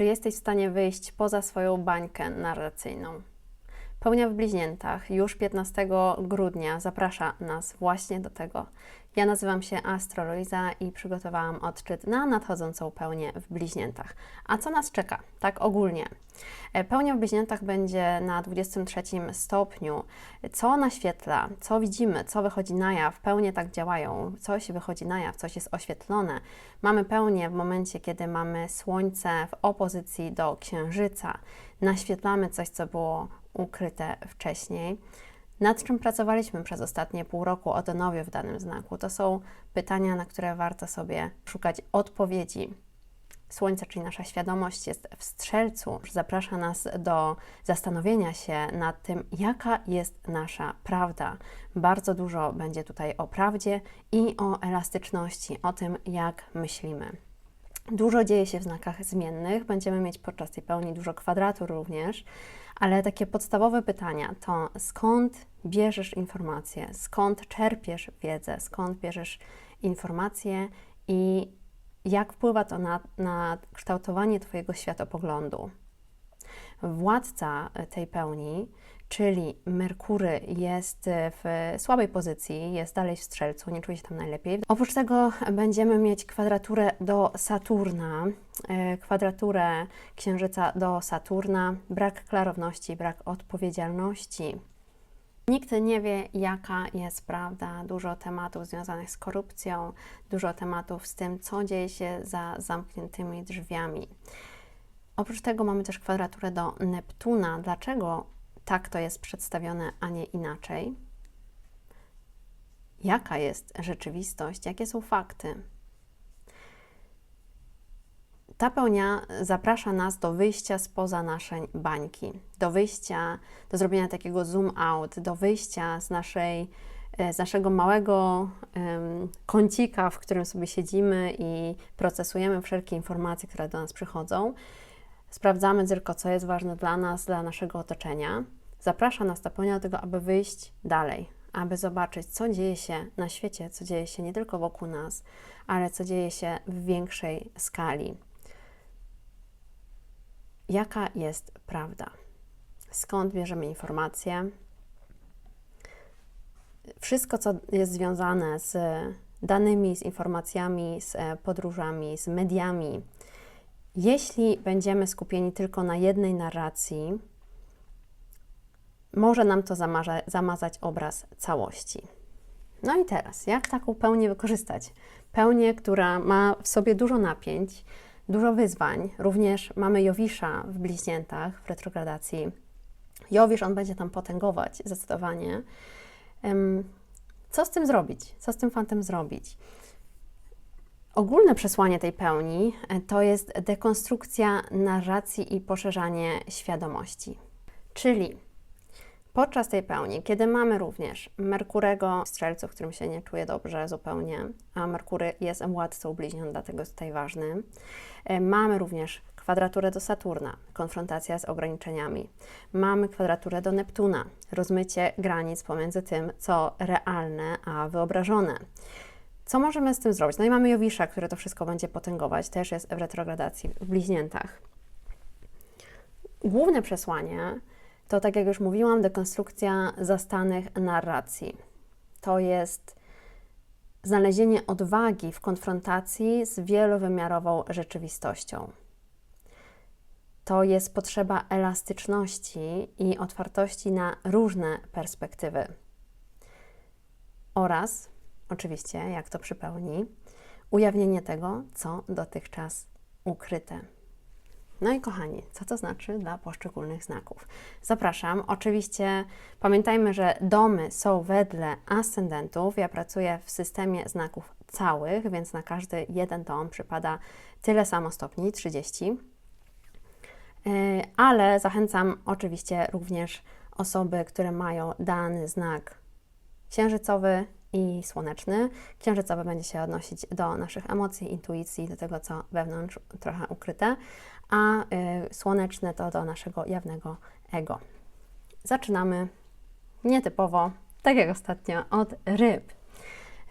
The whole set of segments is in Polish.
Czy jesteś w stanie wyjść poza swoją bańkę narracyjną? Pełnia w Bliźniętach już 15 grudnia zaprasza nas właśnie do tego. Ja nazywam się Astroloiza i przygotowałam odczyt na nadchodzącą pełnię w Bliźniętach. A co nas czeka? Tak ogólnie. Pełnia w Bliźniętach będzie na 23 stopniu. Co naświetla, co widzimy, co wychodzi na jaw? Pełnie tak działają. Coś wychodzi na jaw, coś jest oświetlone. Mamy pełnię w momencie, kiedy mamy Słońce w opozycji do Księżyca. Naświetlamy coś, co było ukryte wcześniej. Nad czym pracowaliśmy przez ostatnie pół roku o Odonowie w danym znaku? To są pytania, na które warto sobie szukać odpowiedzi. Słońce, czyli nasza świadomość, jest w Strzelcu. Zaprasza nas do zastanowienia się nad tym, jaka jest nasza prawda. Bardzo dużo będzie tutaj o prawdzie i o elastyczności, o tym, jak myślimy. Dużo dzieje się w znakach zmiennych. Będziemy mieć podczas tej pełni dużo kwadratur również, ale takie podstawowe pytania to skąd bierzesz informacje, skąd czerpiesz wiedzę, skąd bierzesz informacje i jak wpływa to na kształtowanie Twojego światopoglądu. Władca tej pełni, czyli Merkury, jest w słabej pozycji, jest dalej w Strzelcu, nie czuje się tam najlepiej. Oprócz tego będziemy mieć kwadraturę do Saturna, kwadraturę Księżyca do Saturna, brak klarowności, brak odpowiedzialności. Nikt nie wie, jaka jest prawda. Dużo tematów związanych z korupcją, dużo tematów z tym, co dzieje się za zamkniętymi drzwiami. Oprócz tego mamy też kwadraturę do Neptuna. Dlaczego tak to jest przedstawione, a nie inaczej? Jaka jest rzeczywistość? Jakie są fakty? Ta pełnia zaprasza nas do wyjścia spoza naszej bańki, do wyjścia, do zrobienia takiego zoom out, do wyjścia z naszego małego kącika, w którym sobie siedzimy i procesujemy wszelkie informacje, które do nas przychodzą. Sprawdzamy tylko, co jest ważne dla nas, dla naszego otoczenia. Zaprasza nas ta pełnia do tego, aby wyjść dalej, aby zobaczyć, co dzieje się na świecie, co dzieje się nie tylko wokół nas, ale co dzieje się w większej skali. Jaka jest prawda? Skąd bierzemy informacje? Wszystko, co jest związane z danymi, z informacjami, z podróżami, z mediami. Jeśli będziemy skupieni tylko na jednej narracji, może nam to zamazać obraz całości. No i teraz, jak taką pełnię wykorzystać? Pełnię, która ma w sobie dużo napięć, dużo wyzwań. Również mamy Jowisza w Bliźniętach w retrogradacji. Jowisz, on będzie tam potęgować zdecydowanie. Co z tym zrobić? Co z tym fantem zrobić? Ogólne przesłanie tej pełni to jest dekonstrukcja narracji i poszerzanie świadomości. Czyli podczas tej pełni, kiedy mamy również Merkurego w Strzelcu, w którym się nie czuje dobrze zupełnie, a Merkury jest władcą bliźniąt, dlatego jest tutaj ważny, mamy również kwadraturę do Saturna, konfrontacja z ograniczeniami. Mamy kwadraturę do Neptuna, rozmycie granic pomiędzy tym, co realne, a wyobrażone. Co możemy z tym zrobić? No i mamy Jowisza, który to wszystko będzie potęgować, też jest w retrogradacji w Bliźniętach. Główne przesłanie to, tak jak już mówiłam, dekonstrukcja zastanych narracji. To jest znalezienie odwagi w konfrontacji z wielowymiarową rzeczywistością. To jest potrzeba elastyczności i otwartości na różne perspektywy. Oraz, oczywiście, jak to przy pełni, ujawnienie tego, co dotychczas ukryte. No i kochani, co to znaczy dla poszczególnych znaków? Zapraszam. Oczywiście pamiętajmy, że domy są wedle ascendentów. Ja pracuję w systemie znaków całych, więc na każdy jeden dom przypada tyle samo stopni, 30. Ale zachęcam oczywiście również osoby, które mają dany znak księżycowy i słoneczny. Księżycowy będzie się odnosić do naszych emocji, intuicji, do tego, co wewnątrz trochę ukryte, a słoneczny to do naszego jawnego ego. Zaczynamy nietypowo, tak jak ostatnio, od ryb.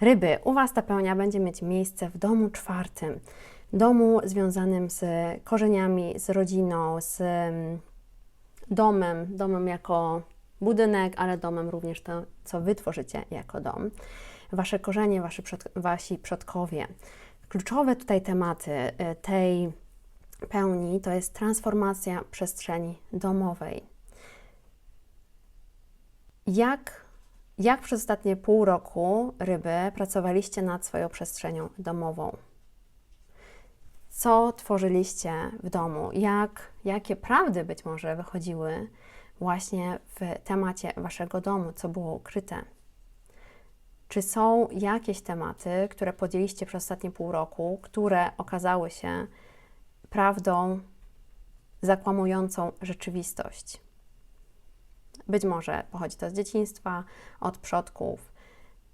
Ryby, u Was ta pełnia będzie mieć miejsce w domu 4. Domu związanym z korzeniami, z rodziną, z domem jako budynek, ale domem również to, co Wy tworzycie jako dom. Wasze korzenie, wasi przodkowie. Kluczowe tutaj tematy tej pełni to jest transformacja przestrzeni domowej. Jak przez ostatnie pół roku, ryby, pracowaliście nad swoją przestrzenią domową? Co tworzyliście w domu? Jakie prawdy być może wychodziły właśnie w temacie waszego domu, co było ukryte? Czy są jakieś tematy, które podjęliście przez ostatnie pół roku, które okazały się prawdą zakłamującą rzeczywistość? Być może pochodzi to z dzieciństwa, od przodków.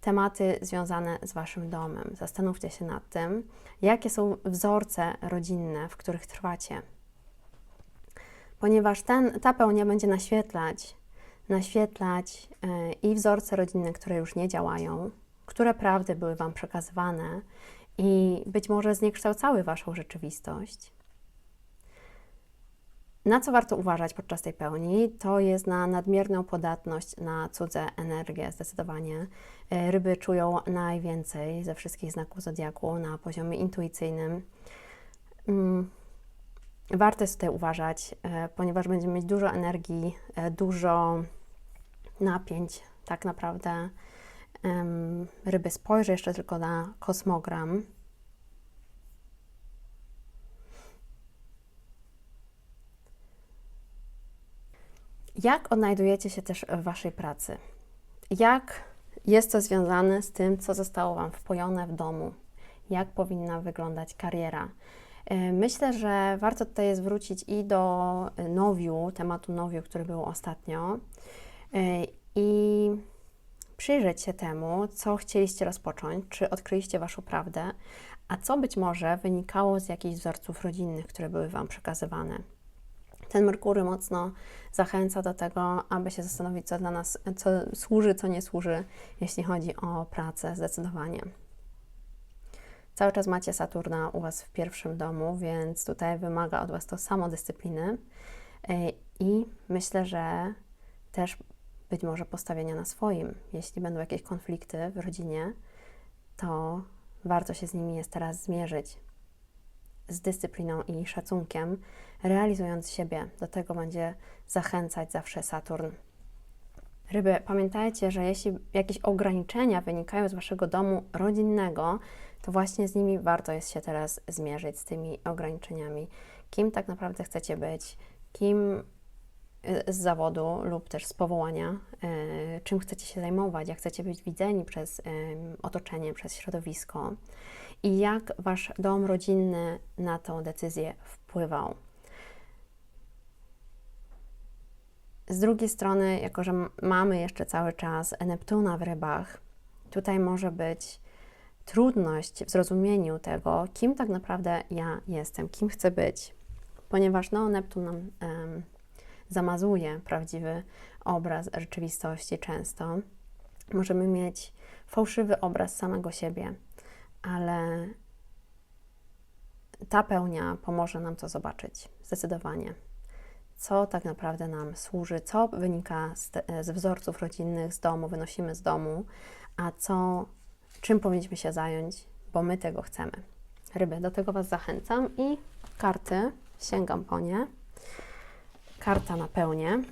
Tematy związane z waszym domem. Zastanówcie się nad tym, jakie są wzorce rodzinne, w których trwacie. Ponieważ ta pełnia będzie naświetlać i wzorce rodzinne, które już nie działają, które prawdy były wam przekazywane i być może zniekształcały waszą rzeczywistość. Na co warto uważać podczas tej pełni, to jest na nadmierną podatność na cudze energie, zdecydowanie. Ryby czują najwięcej ze wszystkich znaków zodiaku na poziomie intuicyjnym. Warto jest tutaj uważać, ponieważ będziemy mieć dużo energii, dużo napięć. Tak naprawdę ryby, spojrzę jeszcze tylko na kosmogram. Jak odnajdujecie się też w waszej pracy? Jak jest to związane z tym, co zostało wam wpojone w domu? Jak powinna wyglądać kariera? Myślę, że warto tutaj jest wrócić i do tematu nowiu, który był ostatnio i przyjrzeć się temu, co chcieliście rozpocząć, czy odkryliście waszą prawdę, a co być może wynikało z jakichś wzorców rodzinnych, które były wam przekazywane. Ten Merkury mocno zachęca do tego, aby się zastanowić, co dla nas, co służy, co nie służy, jeśli chodzi o pracę, zdecydowanie. Cały czas macie Saturna u Was w pierwszym domu, więc tutaj wymaga od Was to samodyscypliny i myślę, że też być może postawienia na swoim. Jeśli będą jakieś konflikty w rodzinie, to warto się z nimi jest teraz zmierzyć z dyscypliną i szacunkiem, realizując siebie. Do tego będzie zachęcać zawsze Saturn. Ryby, pamiętajcie, że jeśli jakieś ograniczenia wynikają z Waszego domu rodzinnego, to właśnie z nimi warto jest się teraz zmierzyć, z tymi ograniczeniami. Kim tak naprawdę chcecie być, kim z zawodu lub też z powołania, czym chcecie się zajmować, jak chcecie być widzeni przez otoczenie, przez środowisko i jak Wasz dom rodzinny na tą decyzję wpływał. Z drugiej strony, jako że mamy jeszcze cały czas Neptuna w rybach, tutaj może być trudność w zrozumieniu tego, kim tak naprawdę ja jestem, kim chcę być, ponieważ Neptun nam zamazuje prawdziwy obraz rzeczywistości często. Możemy mieć fałszywy obraz samego siebie, ale ta pełnia pomoże nam to zobaczyć, zdecydowanie. Co tak naprawdę nam służy, co wynika z wzorców rodzinnych, z domu, wynosimy z domu, a czym powinniśmy się zająć, bo my tego chcemy. Ryby, do tego Was zachęcam i karty, sięgam po nie. Karta na pełnię.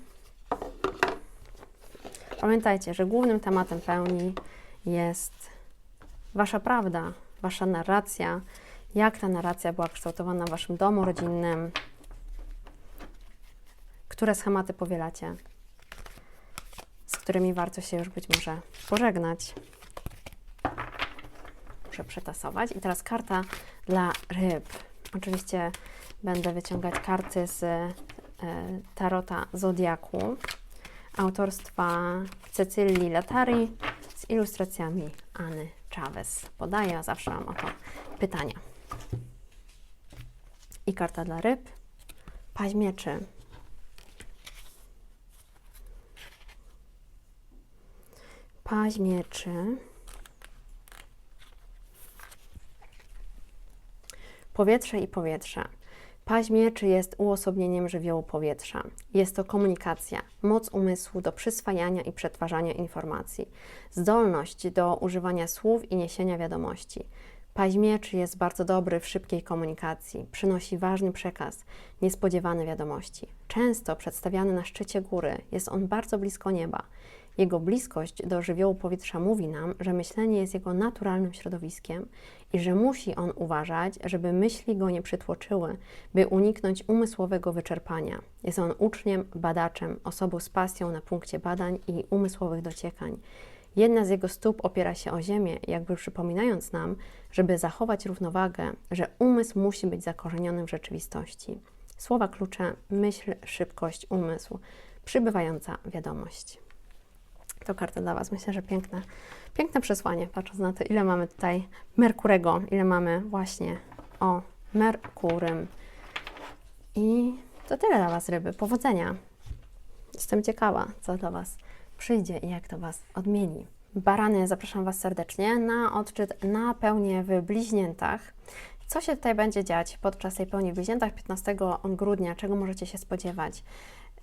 Pamiętajcie, że głównym tematem pełni jest Wasza prawda, Wasza narracja, jak ta narracja była kształtowana w Waszym domu rodzinnym, które schematy powielacie, z którymi warto się już być może pożegnać. Muszę przetasować. I teraz karta dla ryb. Oczywiście będę wyciągać karty z Tarota Zodiaku autorstwa Cecylii Latari z ilustracjami Anny Chavez. Podaję, zawsze mam o to pytania. I karta dla ryb. Paź mieczy. Paź mieczy. Powietrze i powietrze. Paź mieczy jest uosobieniem żywiołu powietrza. Jest to komunikacja, moc umysłu do przyswajania i przetwarzania informacji, zdolność do używania słów i niesienia wiadomości. Paź mieczy jest bardzo dobry w szybkiej komunikacji, przynosi ważny przekaz, niespodziewane wiadomości. Często przedstawiany na szczycie góry, jest on bardzo blisko nieba. Jego bliskość do żywiołu powietrza mówi nam, że myślenie jest jego naturalnym środowiskiem i że musi on uważać, żeby myśli go nie przytłoczyły, by uniknąć umysłowego wyczerpania. Jest on uczniem, badaczem, osobą z pasją na punkcie badań i umysłowych dociekań. Jedna z jego stóp opiera się o ziemię, jakby przypominając nam, żeby zachować równowagę, że umysł musi być zakorzeniony w rzeczywistości. Słowa klucze: myśl, szybkość, umysł, przybywająca wiadomość. To karta dla Was. Myślę, że piękne przesłanie, patrząc na to, ile mamy tutaj Merkurego, ile mamy właśnie o Merkurym. I to tyle dla Was, ryby. Powodzenia. Jestem ciekawa, co do Was przyjdzie i jak to Was odmieni. Barany, zapraszam Was serdecznie na odczyt na pełnię w bliźniętach. Co się tutaj będzie dziać podczas tej pełni w bliźniętach 15 grudnia? Czego możecie się spodziewać?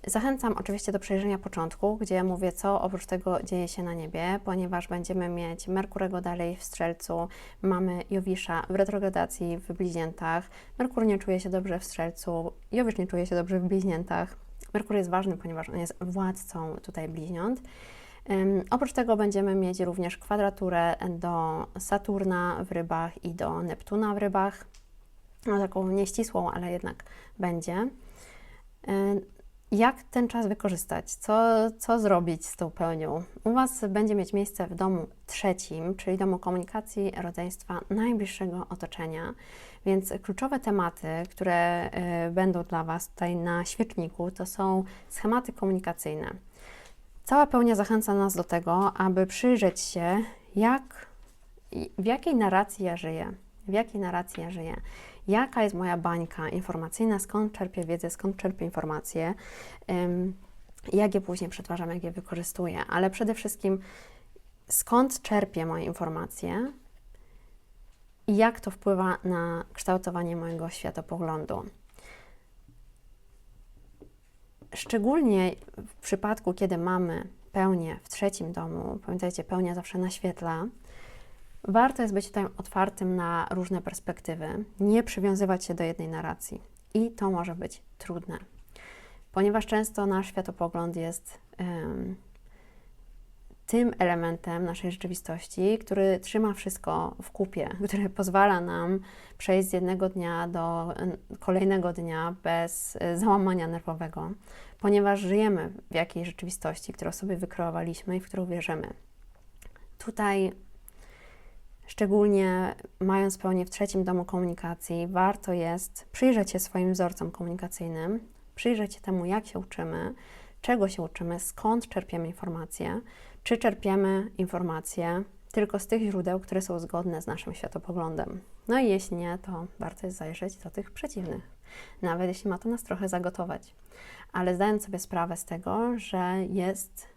Zachęcam oczywiście do przejrzenia początku, gdzie mówię, co oprócz tego dzieje się na niebie, ponieważ będziemy mieć Merkurego dalej w Strzelcu, mamy Jowisza w retrogradacji w bliźniętach, Merkur nie czuje się dobrze w Strzelcu, Jowisz nie czuje się dobrze w bliźniętach. Merkur jest ważny, ponieważ on jest władcą tutaj bliźniąt. Oprócz tego będziemy mieć również kwadraturę do Saturna w rybach i do Neptuna w rybach, no, taką nieścisłą, ale jednak będzie. Jak ten czas wykorzystać? Co zrobić z tą pełnią? U Was będzie mieć miejsce w domu trzecim, czyli domu komunikacji, rodzeństwa, najbliższego otoczenia. Więc kluczowe tematy, które będą dla Was tutaj na świeczniku, to są schematy komunikacyjne. Cała pełnia zachęca nas do tego, aby przyjrzeć się, w jakiej narracji ja żyję. W jakiej narracji ja żyję. Jaka jest moja bańka informacyjna, skąd czerpię wiedzę, skąd czerpię informacje, jak je później przetwarzam, jak je wykorzystuję, ale przede wszystkim skąd czerpię moje informacje i jak to wpływa na kształtowanie mojego światopoglądu. Szczególnie w przypadku, kiedy mamy pełnię w trzecim domu, pamiętajcie, pełnia zawsze naświetla, warto jest być tutaj otwartym na różne perspektywy, nie przywiązywać się do jednej narracji. I to może być trudne, ponieważ często nasz światopogląd jest tym elementem naszej rzeczywistości, który trzyma wszystko w kupie, który pozwala nam przejść z jednego dnia do kolejnego dnia bez załamania nerwowego, ponieważ żyjemy w jakiejś rzeczywistości, którą sobie wykreowaliśmy i w którą wierzymy. Tutaj szczególnie mając pełnię w trzecim domu komunikacji, warto jest przyjrzeć się swoim wzorcom komunikacyjnym, przyjrzeć się temu, jak się uczymy, czego się uczymy, skąd czerpiemy informacje, czy czerpiemy informacje tylko z tych źródeł, które są zgodne z naszym światopoglądem. No i jeśli nie, to warto jest zajrzeć do tych przeciwnych, nawet jeśli ma to nas trochę zagotować. Ale zdając sobie sprawę z tego, że jest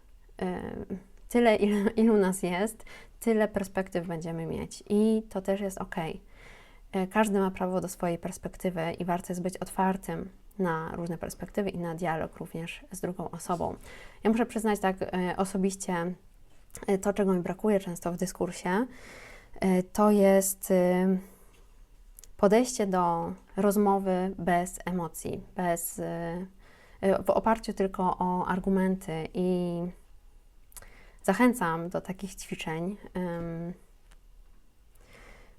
tyle, ilu nas jest, tyle perspektyw będziemy mieć i to też jest ok. Każdy ma prawo do swojej perspektywy i warto jest być otwartym na różne perspektywy i na dialog również z drugą osobą. Ja muszę przyznać tak osobiście, to czego mi brakuje często w dyskursie, to jest podejście do rozmowy bez emocji, w oparciu tylko o argumenty i zachęcam do takich ćwiczeń.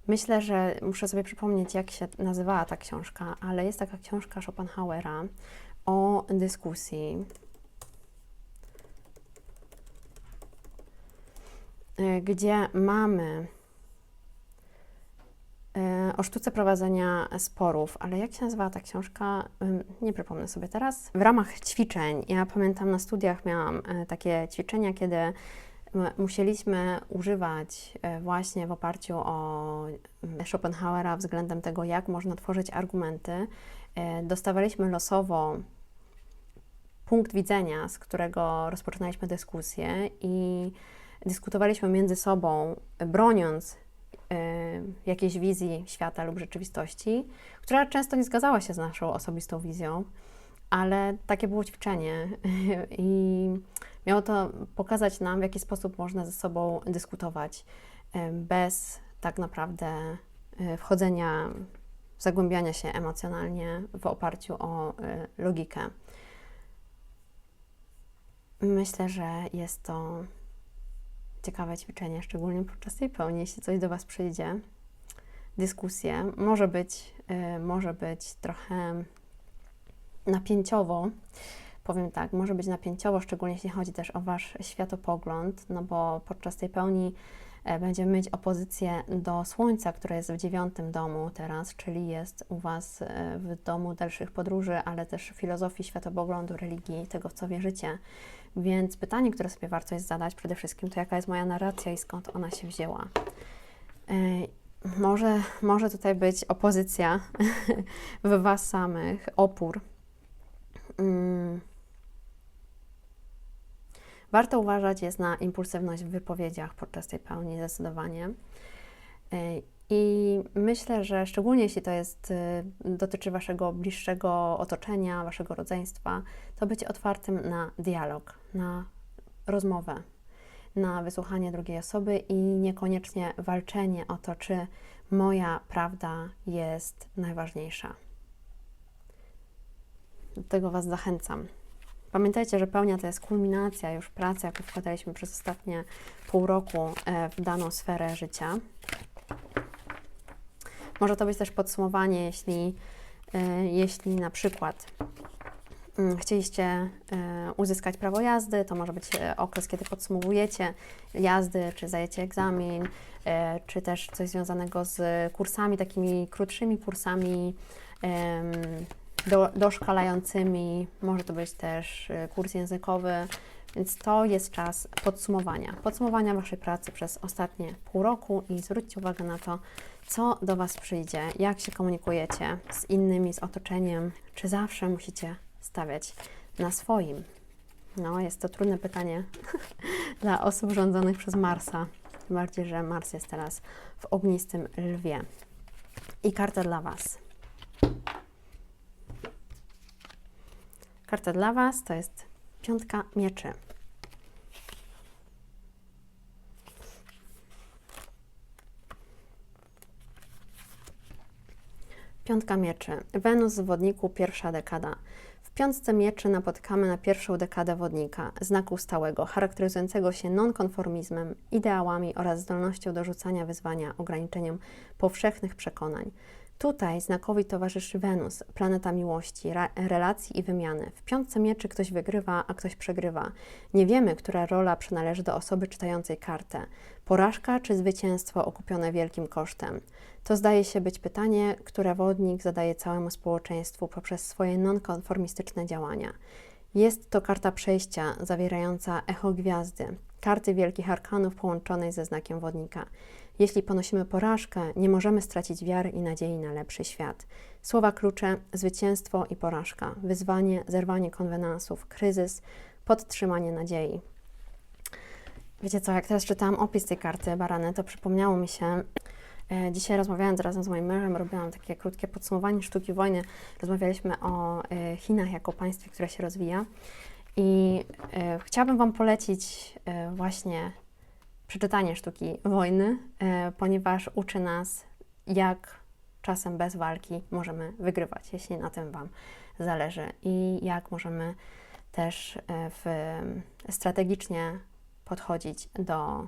Myślę, że muszę sobie przypomnieć, jak się nazywała ta książka, ale jest taka książka Schopenhauera o dyskusji, gdzie mamy o sztuce prowadzenia sporów, ale jak się nazywała ta książka, nie przypomnę sobie teraz. W ramach ćwiczeń, ja pamiętam na studiach miałam takie ćwiczenia, kiedy musieliśmy używać właśnie w oparciu o Schopenhauera względem tego, jak można tworzyć argumenty. Dostawaliśmy losowo punkt widzenia, z którego rozpoczynaliśmy dyskusję i dyskutowaliśmy między sobą, broniąc jakiejś wizji świata lub rzeczywistości, która często nie zgadzała się z naszą osobistą wizją, ale takie było ćwiczenie i miało to pokazać nam, w jaki sposób można ze sobą dyskutować bez tak naprawdę wchodzenia, zagłębiania się emocjonalnie w oparciu o logikę. Myślę, że jest to ciekawe ćwiczenie, szczególnie podczas tej pełni, jeśli coś do Was przyjdzie. Dyskusje może być trochę napięciowo, powiem tak, może być napięciowo, szczególnie jeśli chodzi też o Wasz światopogląd, no bo podczas tej pełni będziemy mieć opozycję do Słońca, które jest w 9. domu teraz, czyli jest u Was w domu dalszych podróży, ale też filozofii, światopoglądu, religii, tego, w co wierzycie. Więc pytanie, które sobie warto jest zadać przede wszystkim, to jaka jest moja narracja i skąd ona się wzięła. Może tutaj być opozycja w Was samych, opór. Warto uważać jest na impulsywność w wypowiedziach podczas tej pełni zdecydowanie. I myślę, że szczególnie jeśli to dotyczy Waszego bliższego otoczenia, Waszego rodzeństwa, to być otwartym na dialog, na rozmowę, na wysłuchanie drugiej osoby i niekoniecznie walczenie o to, czy moja prawda jest najważniejsza. Do tego Was zachęcam. Pamiętajcie, że pełnia to jest kulminacja już pracy, jaką wkładaliśmy przez ostatnie pół roku w daną sferę życia. Może to być też podsumowanie, jeśli na przykład chcieliście uzyskać prawo jazdy, to może być okres, kiedy podsumowujecie jazdy, czy zdajecie egzamin, czy też coś związanego z kursami, takimi krótszymi kursami doszkalającymi, może to być też kurs językowy, więc to jest czas podsumowania Waszej pracy przez ostatnie pół roku i zwróćcie uwagę na to, co do Was przyjdzie, jak się komunikujecie z innymi, z otoczeniem, czy zawsze musicie stawiać na swoim. No, jest to trudne pytanie dla osób rządzonych przez Marsa, tym bardziej, że Mars jest teraz w ognistym lwie. I karta dla Was. Karta dla Was to jest 5 mieczy. Piątka mieczy. Wenus w Wodniku, pierwsza dekada. W piątce mieczy napotykamy na pierwszą dekadę Wodnika, znaku stałego, charakteryzującego się nonkonformizmem, ideałami oraz zdolnością do rzucania wyzwania ograniczeniem powszechnych przekonań. Tutaj znakowi towarzyszy Wenus, planeta miłości, relacji i wymiany. W piątce mieczy ktoś wygrywa, a ktoś przegrywa. Nie wiemy, która rola przynależy do osoby czytającej kartę. Porażka czy zwycięstwo okupione wielkim kosztem? To zdaje się być pytanie, które Wodnik zadaje całemu społeczeństwu poprzez swoje nonkonformistyczne działania. Jest to karta przejścia zawierająca echo gwiazdy, karty wielkich arkanów połączonej ze znakiem Wodnika. Jeśli ponosimy porażkę, nie możemy stracić wiary i nadziei na lepszy świat. Słowa klucze: zwycięstwo i porażka, wyzwanie, zerwanie konwenansów, kryzys, podtrzymanie nadziei. Wiecie co, jak teraz czytałam opis tej karty Barany, to przypomniało mi się, dzisiaj rozmawiając razem z moim mężem, robiłam takie krótkie podsumowanie sztuki wojny. Rozmawialiśmy o Chinach jako państwie, które się rozwija i chciałabym Wam polecić właśnie przeczytanie sztuki wojny, ponieważ uczy nas, jak czasem bez walki możemy wygrywać, jeśli na tym Wam zależy i jak możemy też strategicznie podchodzić do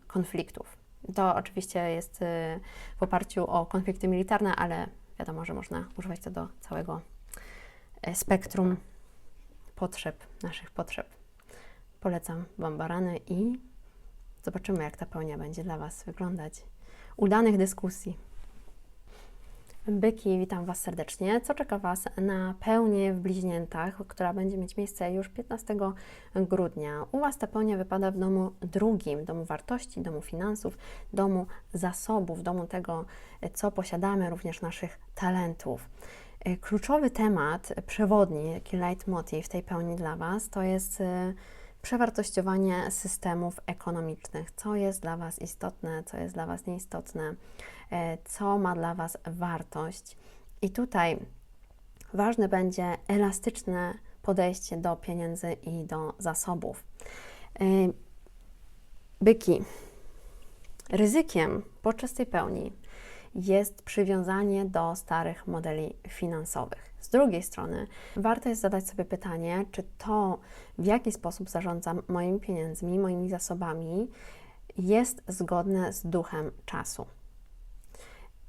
konfliktów. To oczywiście jest w oparciu o konflikty militarne, ale wiadomo, że można używać to do całego spektrum naszych potrzeb. Polecam Wam Barany i zobaczymy, jak ta pełnia będzie dla Was wyglądać. Udanych dyskusji. Byki, witam Was serdecznie. Co czeka Was na pełnię w Bliźniętach, która będzie mieć miejsce już 15 grudnia? U Was ta pełnia wypada w domu drugim, domu wartości, domu finansów, domu zasobów, domu tego, co posiadamy, również naszych talentów. Kluczowy temat, przewodni, taki leitmotiv tej pełni dla Was, to jest Przewartościowanie systemów ekonomicznych. Co jest dla Was istotne, co jest dla Was nieistotne, co ma dla Was wartość. I tutaj ważne będzie elastyczne podejście do pieniędzy i do zasobów. Byki. Ryzykiem podczas tej pełni jest przywiązanie do starych modeli finansowych. Z drugiej strony warto jest zadać sobie pytanie, czy to, w jaki sposób zarządzam moimi pieniędzmi, moimi zasobami, jest zgodne z duchem czasu.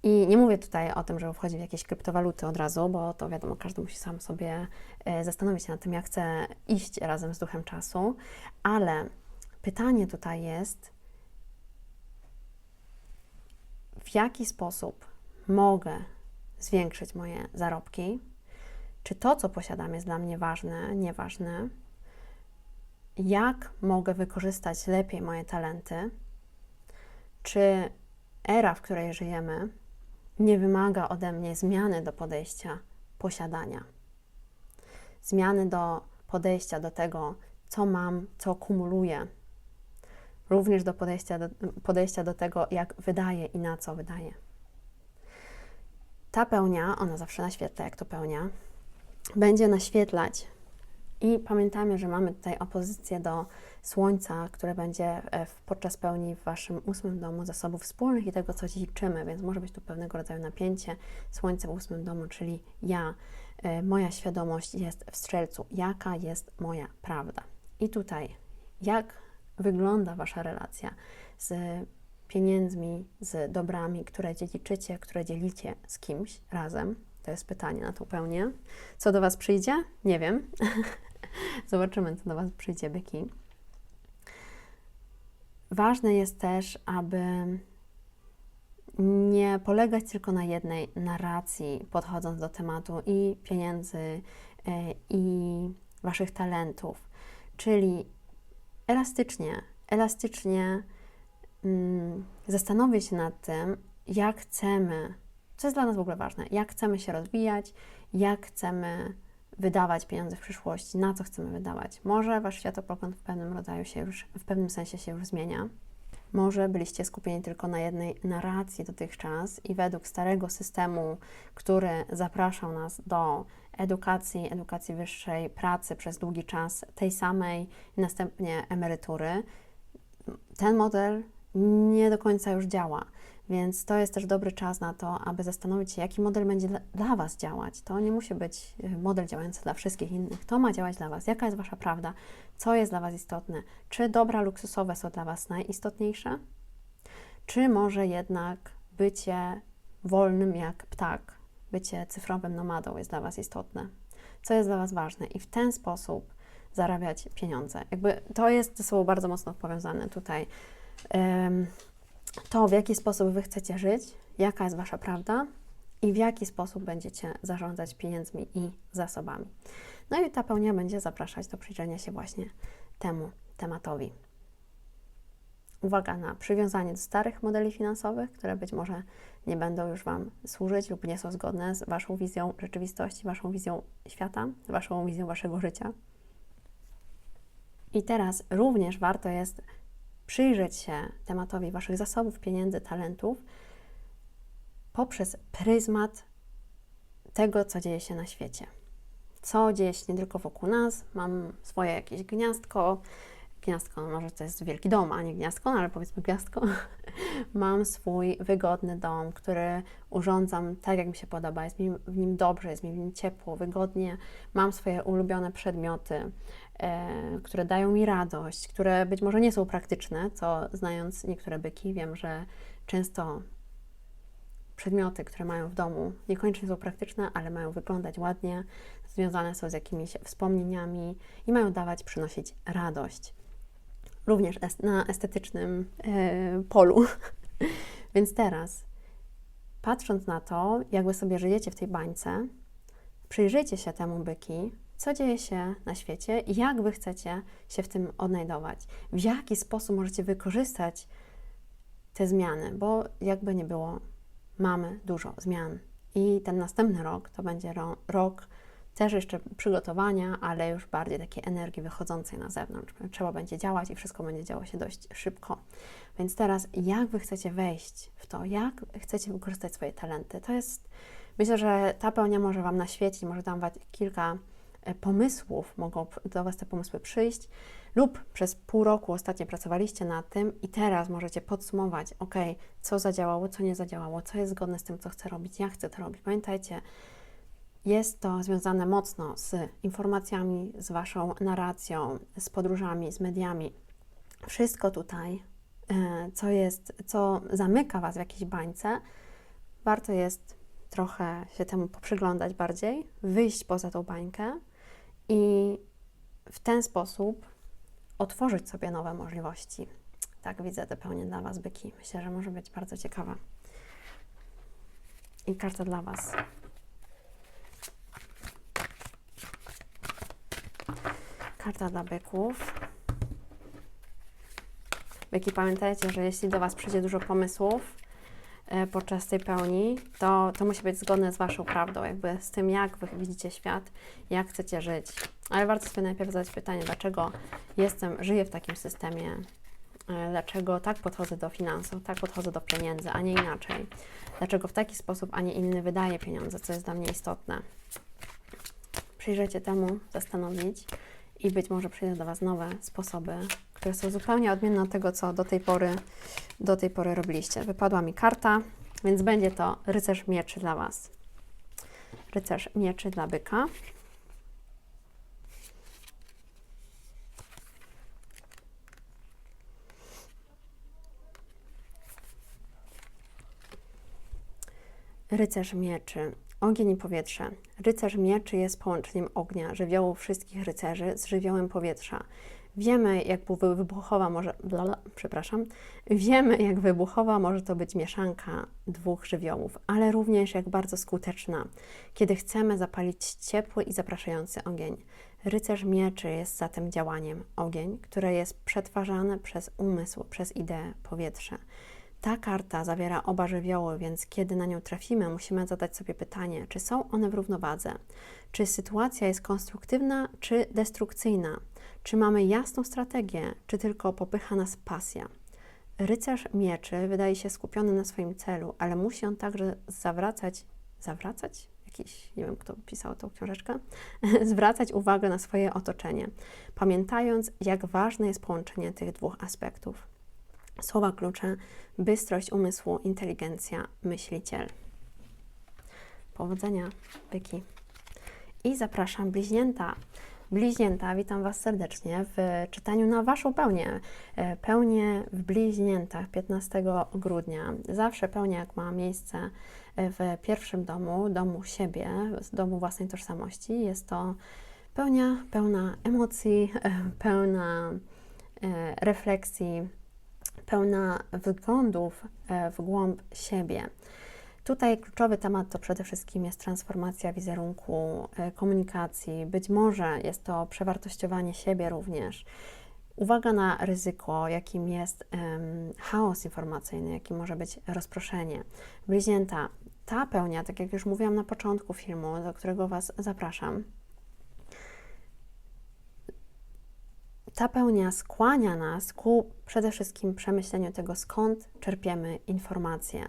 I nie mówię tutaj o tym, że wchodzi w jakieś kryptowaluty od razu, bo to wiadomo, każdy musi sam sobie zastanowić się nad tym, jak chce iść razem z duchem czasu, ale pytanie tutaj jest, w jaki sposób mogę zwiększyć moje zarobki, czy to, co posiadam, jest dla mnie ważne, nieważne, jak mogę wykorzystać lepiej moje talenty, czy era, w której żyjemy, nie wymaga ode mnie zmiany do podejścia posiadania, zmiany do podejścia do tego, co mam, co kumuluję, również do podejścia do tego, jak wydaję i na co wydaję. Ta pełnia, ona zawsze naświetla, jak to pełnia, będzie naświetlać i pamiętajmy, że mamy tutaj opozycję do Słońca, które będzie podczas pełni w Waszym 8. domu zasobów wspólnych i tego, co dziedziczymy, więc może być tu pewnego rodzaju napięcie. Słońce w 8. domu, czyli ja, moja świadomość jest w Strzelcu. Jaka jest moja prawda? I tutaj, jak wygląda Wasza relacja z pieniędzmi, z dobrami, które dziedziczycie, które dzielicie z kimś razem? To jest pytanie na tą pełnię. Co do Was przyjdzie? Nie wiem. Zobaczymy, co do Was przyjdzie, byki. Ważne jest też, aby nie polegać tylko na jednej narracji, podchodząc do tematu i pieniędzy, i Waszych talentów. Czyli elastycznie zastanowić się nad tym, jak chcemy, co jest dla nas w ogóle ważne, jak chcemy się rozwijać, jak chcemy wydawać pieniądze w przyszłości, na co chcemy wydawać. Może Wasz światopogląd w pewnym sensie się już zmienia. Może byliście skupieni tylko na jednej narracji dotychczas i według starego systemu, który zapraszał nas do edukacji wyższej, pracy przez długi czas, tej samej i następnie emerytury, ten model nie do końca już działa. Więc to jest też dobry czas na to, aby zastanowić się, jaki model będzie dla Was działać. To nie musi być model działający dla wszystkich innych. To ma działać dla Was. Jaka jest Wasza prawda? Co jest dla Was istotne? Czy dobra luksusowe są dla Was najistotniejsze? Czy może jednak bycie wolnym jak ptak, bycie cyfrowym nomadą jest dla Was istotne? Co jest dla Was ważne? I w ten sposób zarabiać pieniądze. Jakby to jest ze sobą bardzo mocno powiązane tutaj. To, w jaki sposób Wy chcecie żyć, jaka jest Wasza prawda i w jaki sposób będziecie zarządzać pieniędzmi i zasobami. No i ta pełnia będzie zapraszać do przyjrzenia się właśnie temu tematowi. Uwaga na przywiązanie do starych modeli finansowych, które być może nie będą już Wam służyć lub nie są zgodne z Waszą wizją rzeczywistości, Waszą wizją świata, Waszą wizją Waszego życia. I teraz również warto jest przyjrzeć się tematowi Waszych zasobów, pieniędzy, talentów poprzez pryzmat tego, co dzieje się na świecie. Co dzieje się nie tylko wokół nas. Mam swoje jakieś gniazdko, może to jest wielki dom, a nie gniazdko, ale powiedzmy gniazdko. Mam swój wygodny dom, który urządzam tak, jak mi się podoba. Jest mi w nim dobrze, jest mi w nim ciepło, wygodnie. Mam swoje ulubione przedmioty, które dają mi radość, które być może nie są praktyczne, co znając niektóre byki, wiem, że często przedmioty, które mają w domu, niekoniecznie są praktyczne, ale mają wyglądać ładnie, związane są z jakimiś wspomnieniami i mają przynosić radość. Również na estetycznym polu. Więc teraz, patrząc na to, jak Wy sobie żyjecie w tej bańce, przyjrzyjcie się temu, byki, co dzieje się na świecie i jak Wy chcecie się w tym odnajdować. W jaki sposób możecie wykorzystać te zmiany, bo jakby nie było, mamy dużo zmian. I ten następny rok to będzie rok Też jeszcze przygotowania, ale już bardziej takiej energii wychodzącej na zewnątrz. Trzeba będzie działać i wszystko będzie działo się dość szybko. Więc teraz, jak Wy chcecie wejść w to, jak chcecie wykorzystać swoje talenty, to jest, myślę, że ta pełnia może Wam naświecić, może Wam dać kilka pomysłów, mogą do Was te pomysły przyjść, lub przez pół roku ostatnio pracowaliście nad tym i teraz możecie podsumować, ok, co zadziałało, co nie zadziałało, co jest zgodne z tym, co chcę robić, jak chcę to robić. Pamiętajcie, jest to związane mocno z informacjami, z Waszą narracją, z podróżami, z mediami. Wszystko tutaj, co zamyka Was w jakiejś bańce, warto jest trochę się temu poprzyglądać bardziej, wyjść poza tą bańkę i w ten sposób otworzyć sobie nowe możliwości. Tak widzę tę pełnię dla Was, byki. Myślę, że może być bardzo ciekawa. I karta dla Was. Karta dla byków. Byki, pamiętajcie, że jeśli do Was przyjdzie dużo pomysłów podczas tej pełni, to musi być zgodne z Waszą prawdą, jakby z tym, jak Wy widzicie świat, jak chcecie żyć. Ale warto sobie najpierw zadać pytanie, dlaczego żyję w takim systemie, dlaczego tak podchodzę do finansów, tak podchodzę do pieniędzy, a nie inaczej. Dlaczego w taki sposób, a nie inny wydaję pieniądze, co jest dla mnie istotne. Przyjrzyjcie temu, zastanowić i być może przyjdą do Was nowe sposoby, które są zupełnie odmienne od tego, co do tej pory robiliście. Wypadła mi karta, więc będzie to rycerz mieczy dla Was. Rycerz mieczy dla byka. Rycerz mieczy. Ogień i powietrze. Rycerz mieczy jest połączeniem ognia, żywiołu wszystkich rycerzy z żywiołem powietrza. Wiemy, jak wybuchowa może to być mieszanka dwóch żywiołów, ale również jak bardzo skuteczna, kiedy chcemy zapalić ciepły i zapraszający ogień. Rycerz mieczy jest zatem działaniem ogień, które jest przetwarzane przez umysł, przez ideę powietrze. Ta karta zawiera oba żywioły, więc kiedy na nią trafimy, musimy zadać sobie pytanie, czy są one w równowadze, czy sytuacja jest konstruktywna, czy destrukcyjna, czy mamy jasną strategię, czy tylko popycha nas pasja. Rycerz mieczy wydaje się skupiony na swoim celu, ale musi on także zawracać? Nie wiem, kto pisał tą książeczkę, zwracać uwagę na swoje otoczenie, pamiętając, jak ważne jest połączenie tych dwóch aspektów. Słowa klucze: bystrość umysłu, inteligencja, myśliciel. Powodzenia, byki. I zapraszam bliźnięta. Bliźnięta, witam Was serdecznie w czytaniu na Waszą pełnię. Pełnię w bliźniętach 15 grudnia. Zawsze pełnia, jak ma miejsce w pierwszym domu siebie, domu własnej tożsamości. Jest to pełnia pełna emocji, pełna refleksji, pełna wglądów w głąb siebie. Tutaj kluczowy temat to przede wszystkim jest transformacja wizerunku, komunikacji. Być może jest to przewartościowanie siebie również. Uwaga na ryzyko, jakim jest chaos informacyjny, jakim może być rozproszenie. Bliźnięta, ta pełnia, tak jak już mówiłam na początku filmu, do którego Was zapraszam, ta pełnia skłania nas ku przede wszystkim przemyśleniu tego, skąd czerpiemy informacje.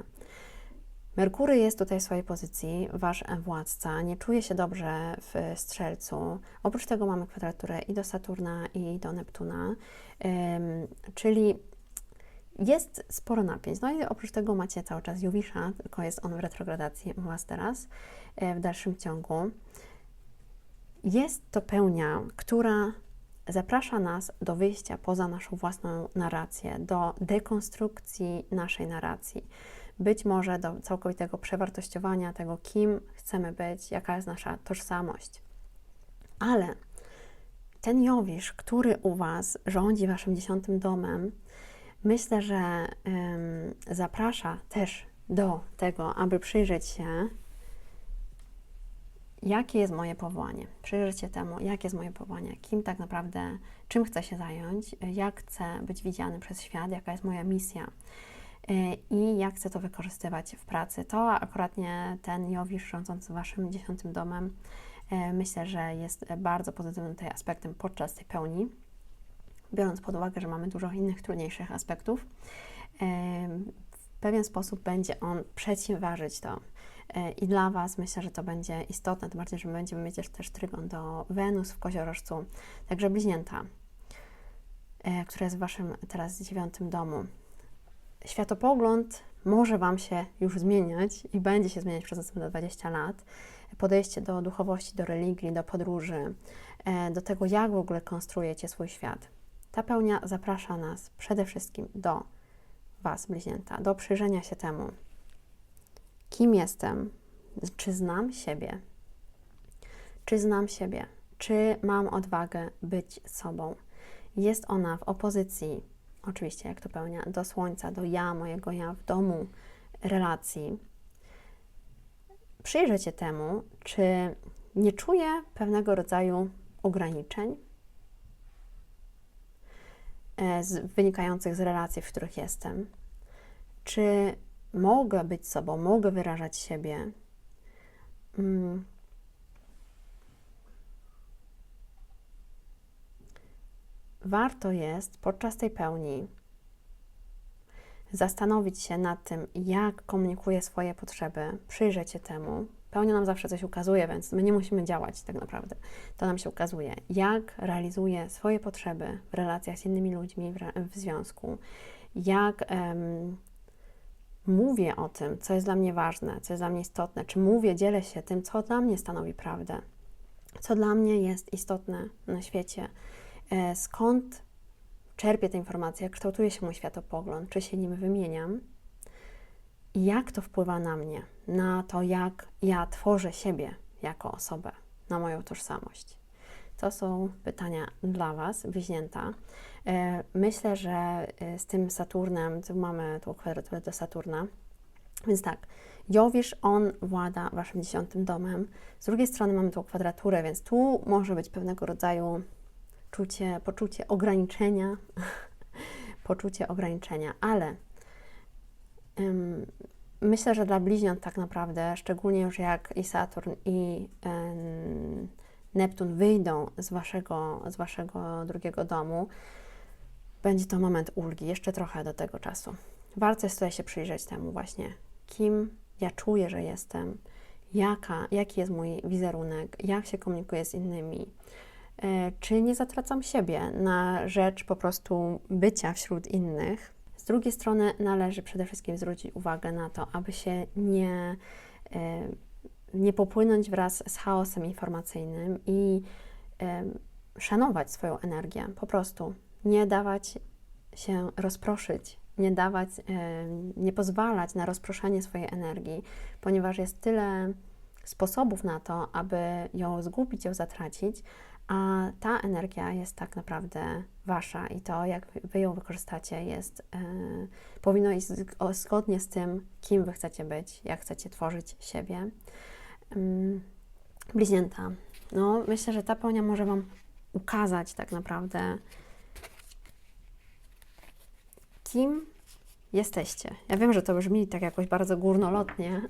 Merkury jest tutaj w swojej pozycji, Wasz władca, nie czuje się dobrze w Strzelcu. Oprócz tego mamy kwadraturę i do Saturna, i do Neptuna, czyli jest sporo napięć. No i oprócz tego macie cały czas Jowisza, tylko jest on w retrogradacji u Was teraz, w dalszym ciągu. Jest to pełnia, która zaprasza nas do wyjścia poza naszą własną narrację, do dekonstrukcji naszej narracji. Być może do całkowitego przewartościowania tego, kim chcemy być, jaka jest nasza tożsamość. Ale ten Jowisz, który u Was rządzi Waszym 10. domem, myślę, że zaprasza też do tego, aby przyjrzeć się, jakie jest moje powołanie. Przyjrzeć się temu, jakie jest moje powołanie, kim tak naprawdę, czym chcę się zająć, jak chcę być widziany przez świat, jaka jest moja misja i jak chcę to wykorzystywać w pracy. To akuratnie ten Jowisz rządzący Waszym 10. domem Myślę, że jest bardzo pozytywnym tutaj aspektem podczas tej pełni, biorąc pod uwagę, że mamy dużo innych trudniejszych aspektów. W pewien sposób będzie on przeciwważyć to. I dla Was myślę, że to będzie istotne, tym bardziej, że będziemy mieć też trygon do Wenus w koziorożcu. Także bliźnięta, która jest w Waszym teraz 9. domu. Światopogląd może Wam się już zmieniać i będzie się zmieniać przez następne 20 lat. Podejście do duchowości, do religii, do podróży, do tego, jak w ogóle konstruujecie swój świat. Ta pełnia zaprasza nas przede wszystkim do Was, bliźnięta, do przyjrzenia się temu, kim jestem, czy znam siebie, czy mam odwagę być sobą. Jest ona w opozycji, oczywiście jak to pełnia, do Słońca, do ja, mojego ja w domu, relacji. Przyjrzeć się temu, czy nie czuję pewnego rodzaju ograniczeń wynikających z relacji, w których jestem. Czy mogę być sobą, mogę wyrażać siebie. Warto jest podczas tej pełni zastanowić się nad tym, jak komunikuję swoje potrzeby, przyjrzeć się temu. Pełnia nam zawsze coś ukazuje, więc my nie musimy działać tak naprawdę. To nam się ukazuje, jak realizuję swoje potrzeby w relacjach z innymi ludźmi, w związku, jak mówię o tym, co jest dla mnie ważne, co jest dla mnie istotne, czy mówię, dzielę się tym, co dla mnie stanowi prawdę, co dla mnie jest istotne na świecie, skąd czerpię te informacje, jak kształtuje się mój światopogląd, czy się nim wymieniam i jak to wpływa na mnie, na to, jak ja tworzę siebie jako osobę, na moją tożsamość. To są pytania dla Was, bliźnięta. Myślę, że z tym Saturnem, tu mamy tą kwadraturę do Saturna, więc tak, Jowisz, on włada Waszym 10. domem. Z drugiej strony mamy tą kwadraturę, więc tu może być pewnego rodzaju poczucie ograniczenia, ale myślę, że dla bliźniąt tak naprawdę, szczególnie już jak i Saturn i Neptun wyjdą z waszego drugiego domu, będzie to moment ulgi, jeszcze trochę do tego czasu. Warto jest tutaj się przyjrzeć temu właśnie, kim ja czuję, że jestem, jaki jest mój wizerunek, jak się komunikuję z innymi, czy nie zatracam siebie na rzecz po prostu bycia wśród innych. Z drugiej strony należy przede wszystkim zwrócić uwagę na to, aby się nie popłynąć wraz z chaosem informacyjnym i szanować swoją energię, po prostu nie dawać się rozproszyć, nie pozwalać na rozproszenie swojej energii, ponieważ jest tyle sposobów na to, aby ją zgubić, ją zatracić, a ta energia jest tak naprawdę Wasza i to, jak Wy ją wykorzystacie, powinno iść zgodnie z tym, kim Wy chcecie być, jak chcecie tworzyć siebie. Bliźnięta. No, myślę, że ta pełnia może Wam ukazać tak naprawdę, kim jesteście. Ja wiem, że to brzmi tak jakoś bardzo górnolotnie,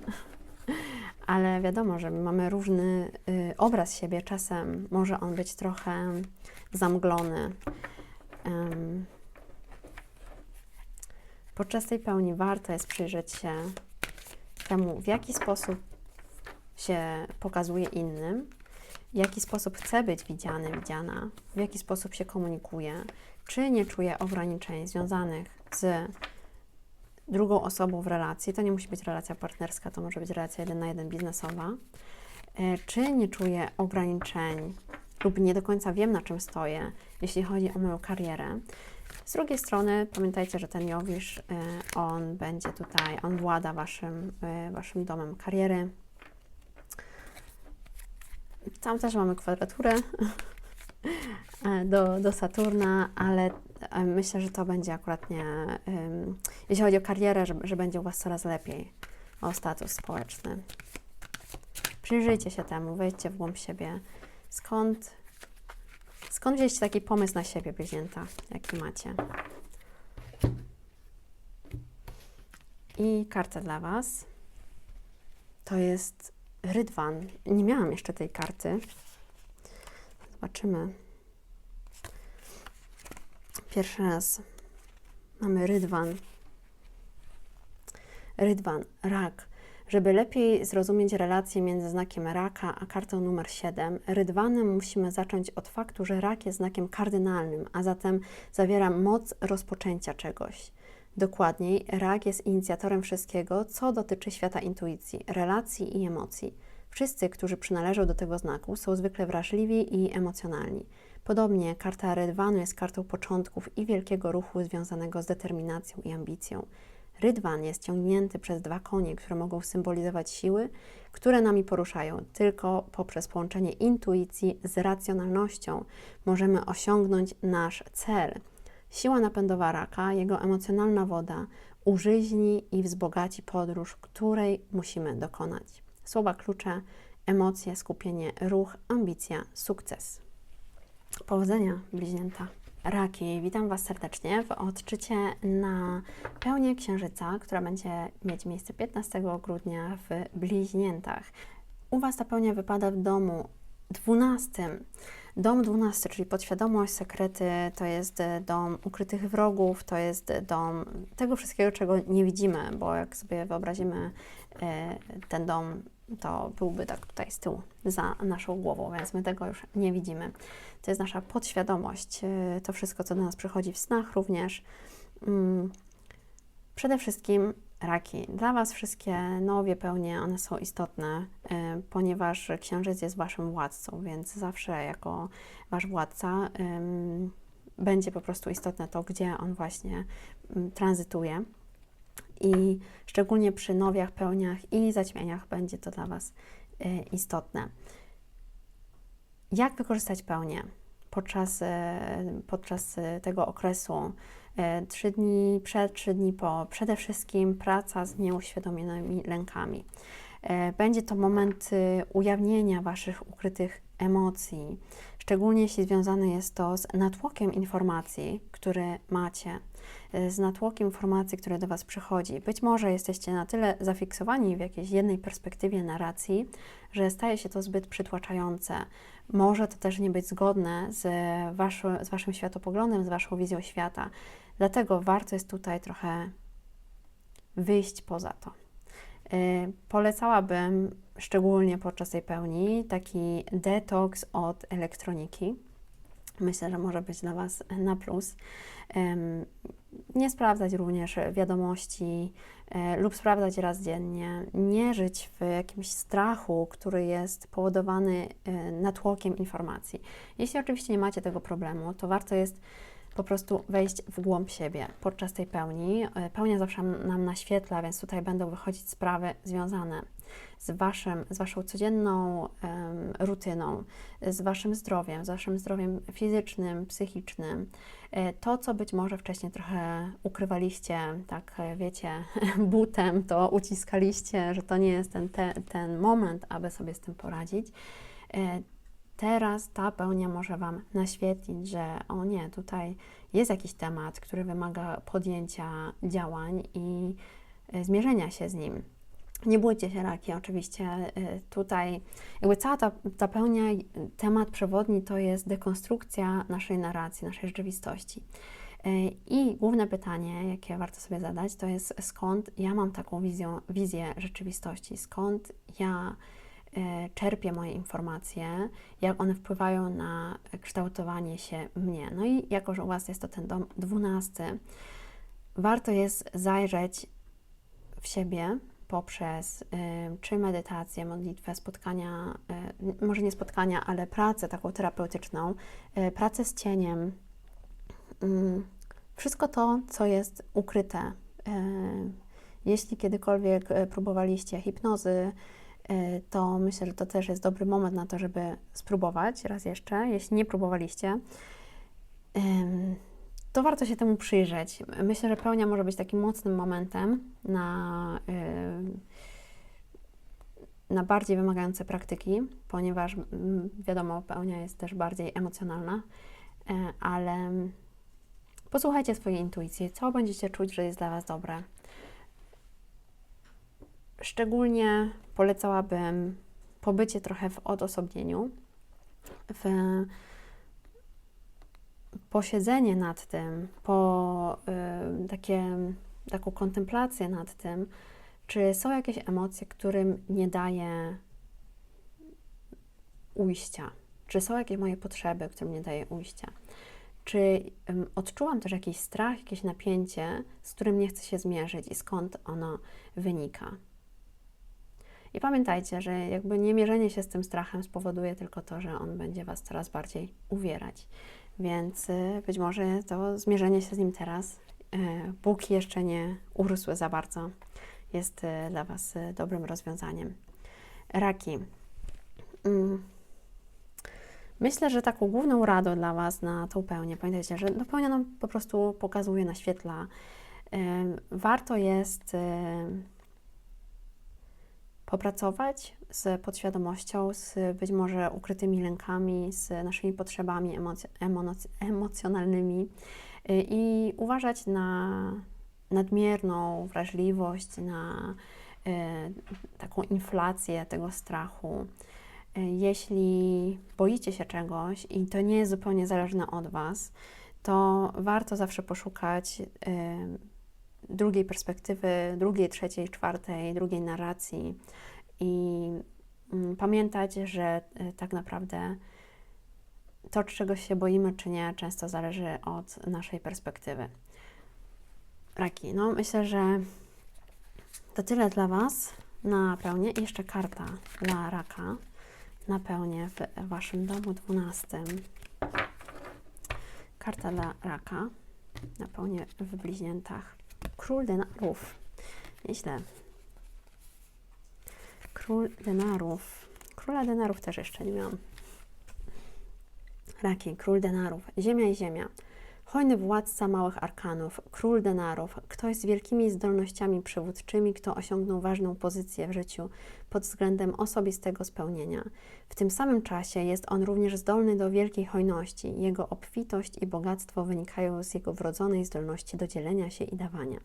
ale wiadomo, że mamy różny obraz siebie. Czasem może on być trochę zamglony. Podczas tej pełni warto jest przyjrzeć się temu, w jaki sposób się pokazuje innym, w jaki sposób chce być widziany, widziana, w jaki sposób się komunikuje, czy nie czuje ograniczeń związanych z drugą osobą w relacji. To nie musi być relacja partnerska, to może być relacja 1 na 1 biznesowa. Czy nie czuję ograniczeń lub nie do końca wiem, na czym stoję, jeśli chodzi o moją karierę. Z drugiej strony pamiętajcie, że ten Jowisz, on będzie tutaj, on włada waszym domem kariery. Tam też mamy kwadraturę do Saturna, ale myślę, że to będzie akurat nie, jeśli chodzi o karierę, że będzie u Was coraz lepiej, o status społeczny. Przyjrzyjcie się temu, wejdźcie w głąb siebie. Skąd wzięliście taki pomysł na siebie, bliźnięta, jaki macie? I karta dla Was to jest Rydwan. Nie miałam jeszcze tej karty. Zobaczymy. Pierwszy raz mamy Rydwan. Rydwan, rak. Żeby lepiej zrozumieć relację między znakiem raka a kartą numer 7, Rydwanem musimy zacząć od faktu, że rak jest znakiem kardynalnym, a zatem zawiera moc rozpoczęcia czegoś. Dokładniej, rak jest inicjatorem wszystkiego, co dotyczy świata intuicji, relacji i emocji. Wszyscy, którzy przynależą do tego znaku, są zwykle wrażliwi i emocjonalni. Podobnie karta Rydwanu jest kartą początków i wielkiego ruchu związanego z determinacją i ambicją. Rydwan jest ciągnięty przez 2 konie, które mogą symbolizować siły, które nami poruszają. Tylko poprzez połączenie intuicji z racjonalnością możemy osiągnąć nasz cel. Siła napędowa raka, jego emocjonalna woda, użyźni i wzbogaci podróż, której musimy dokonać. Słowa klucze: emocje, skupienie, ruch, ambicja, sukces. Powodzenia, bliźnięta. Raki, witam Was serdecznie w odczycie na pełnię Księżyca, która będzie mieć miejsce 15 grudnia w Bliźniętach. U Was ta pełnia wypada w domu 12. Dom 12, czyli podświadomość, sekrety, to jest dom ukrytych wrogów, to jest dom tego wszystkiego, czego nie widzimy, bo jak sobie wyobrazimy ten dom, to byłby tak tutaj z tyłu, za naszą głową, więc my tego już nie widzimy. To jest nasza podświadomość, to wszystko, co do nas przychodzi w snach również. Przede wszystkim raki. Dla Was wszystkie nowe pełnie, one są istotne, ponieważ Księżyc jest Waszym władcą, więc zawsze jako Wasz władca będzie po prostu istotne to, gdzie on właśnie tranzytuje. I szczególnie przy nowiach, pełniach i zaćmieniach będzie to dla Was istotne. Jak wykorzystać pełnię podczas tego okresu? 3 dni przed, 3 dni po. Przede wszystkim praca z nieuświadomionymi lękami. Będzie to moment ujawnienia Waszych ukrytych emocji, szczególnie jeśli związane jest to z natłokiem informacji, które macie, z natłokiem informacji, które do Was przychodzi. Być może jesteście na tyle zafiksowani w jakiejś jednej perspektywie narracji, że staje się to zbyt przytłaczające. Może to też nie być zgodne z Waszym światopoglądem, z Waszą wizją świata. Dlatego warto jest tutaj trochę wyjść poza to. Polecałabym, szczególnie podczas tej pełni, taki detoks od elektroniki. Myślę, że może być dla Was na plus. Nie sprawdzać również wiadomości lub sprawdzać raz dziennie. Nie żyć w jakimś strachu, który jest powodowany natłokiem informacji. Jeśli oczywiście nie macie tego problemu, to warto jest po prostu wejść w głąb siebie podczas tej pełni. Pełnia zawsze nam naświetla, więc tutaj będą wychodzić sprawy związane z Waszą codzienną rutyną, z Waszym zdrowiem fizycznym, psychicznym. To, co być może wcześniej trochę ukrywaliście, tak wiecie, butem, to uciskaliście, że to nie jest ten moment, aby sobie z tym poradzić. Teraz ta pełnia może Wam naświetlić, że o nie, tutaj jest jakiś temat, który wymaga podjęcia działań i zmierzenia się z nim. Nie bójcie się, raki, oczywiście tutaj jakby cała ta pełnia, temat przewodni to jest dekonstrukcja naszej narracji, naszej rzeczywistości. I główne pytanie, jakie warto sobie zadać, to jest skąd ja mam taką wizję rzeczywistości, skąd ja czerpię moje informacje, jak one wpływają na kształtowanie się mnie. No i jako, że u Was jest to ten dom 12, warto jest zajrzeć w siebie poprzez czy medytację, modlitwę, spotkania, może nie spotkania, ale pracę taką terapeutyczną, pracę z cieniem, wszystko to, co jest ukryte. Jeśli kiedykolwiek próbowaliście hipnozy, to myślę, że to też jest dobry moment na to, żeby spróbować raz jeszcze. Jeśli nie próbowaliście, to warto się temu przyjrzeć. Myślę, że pełnia może być takim mocnym momentem na bardziej wymagające praktyki, ponieważ wiadomo, pełnia jest też bardziej emocjonalna, ale posłuchajcie swojej intuicji, co będziecie czuć, że jest dla Was dobre. Szczególnie polecałabym pobycie trochę w odosobnieniu, w posiedzenie nad tym, taką kontemplację nad tym, czy są jakieś emocje, którym nie daje ujścia, czy są jakieś moje potrzeby, którym nie daje ujścia, czy odczułam też jakiś strach, jakieś napięcie, z którym nie chcę się zmierzyć i skąd ono wynika. I pamiętajcie, że jakby nie mierzenie się z tym strachem spowoduje tylko to, że on będzie Was coraz bardziej uwierać. Więc być może to zmierzenie się z nim teraz, póki jeszcze nie urósły za bardzo, jest dla Was dobrym rozwiązaniem. Raki. Myślę, że taką główną radą dla Was na tą pełnię, pamiętajcie, że pełnia nam po prostu pokazuje, naświetla. Warto jest popracować z podświadomością, z być może ukrytymi lękami, z naszymi potrzebami emocjonalnymi i uważać na nadmierną wrażliwość, na taką inflację tego strachu. Jeśli boicie się czegoś i to nie jest zupełnie zależne od Was, to warto zawsze poszukać drugiej perspektywy, drugiej, trzeciej, czwartej, drugiej narracji i pamiętać, że tak naprawdę to, czego się boimy, czy nie, często zależy od naszej perspektywy. Raki, no myślę, że to tyle dla Was na pełnię. I jeszcze karta dla raka na pełnię w Waszym domu 12. Karta dla raka na pełnię w bliźniętach. Król denarów. Nieźle. Król denarów. Króla denarów też jeszcze nie miałam. Raki, król denarów. Ziemia i ziemia. Hojny władca małych arkanów, król denarów, ktoś z wielkimi zdolnościami przywódczymi, kto osiągnął ważną pozycję w życiu pod względem osobistego spełnienia. W tym samym czasie jest on również zdolny do wielkiej hojności. Jego obfitość i bogactwo wynikają z jego wrodzonej zdolności do dzielenia się i dawania.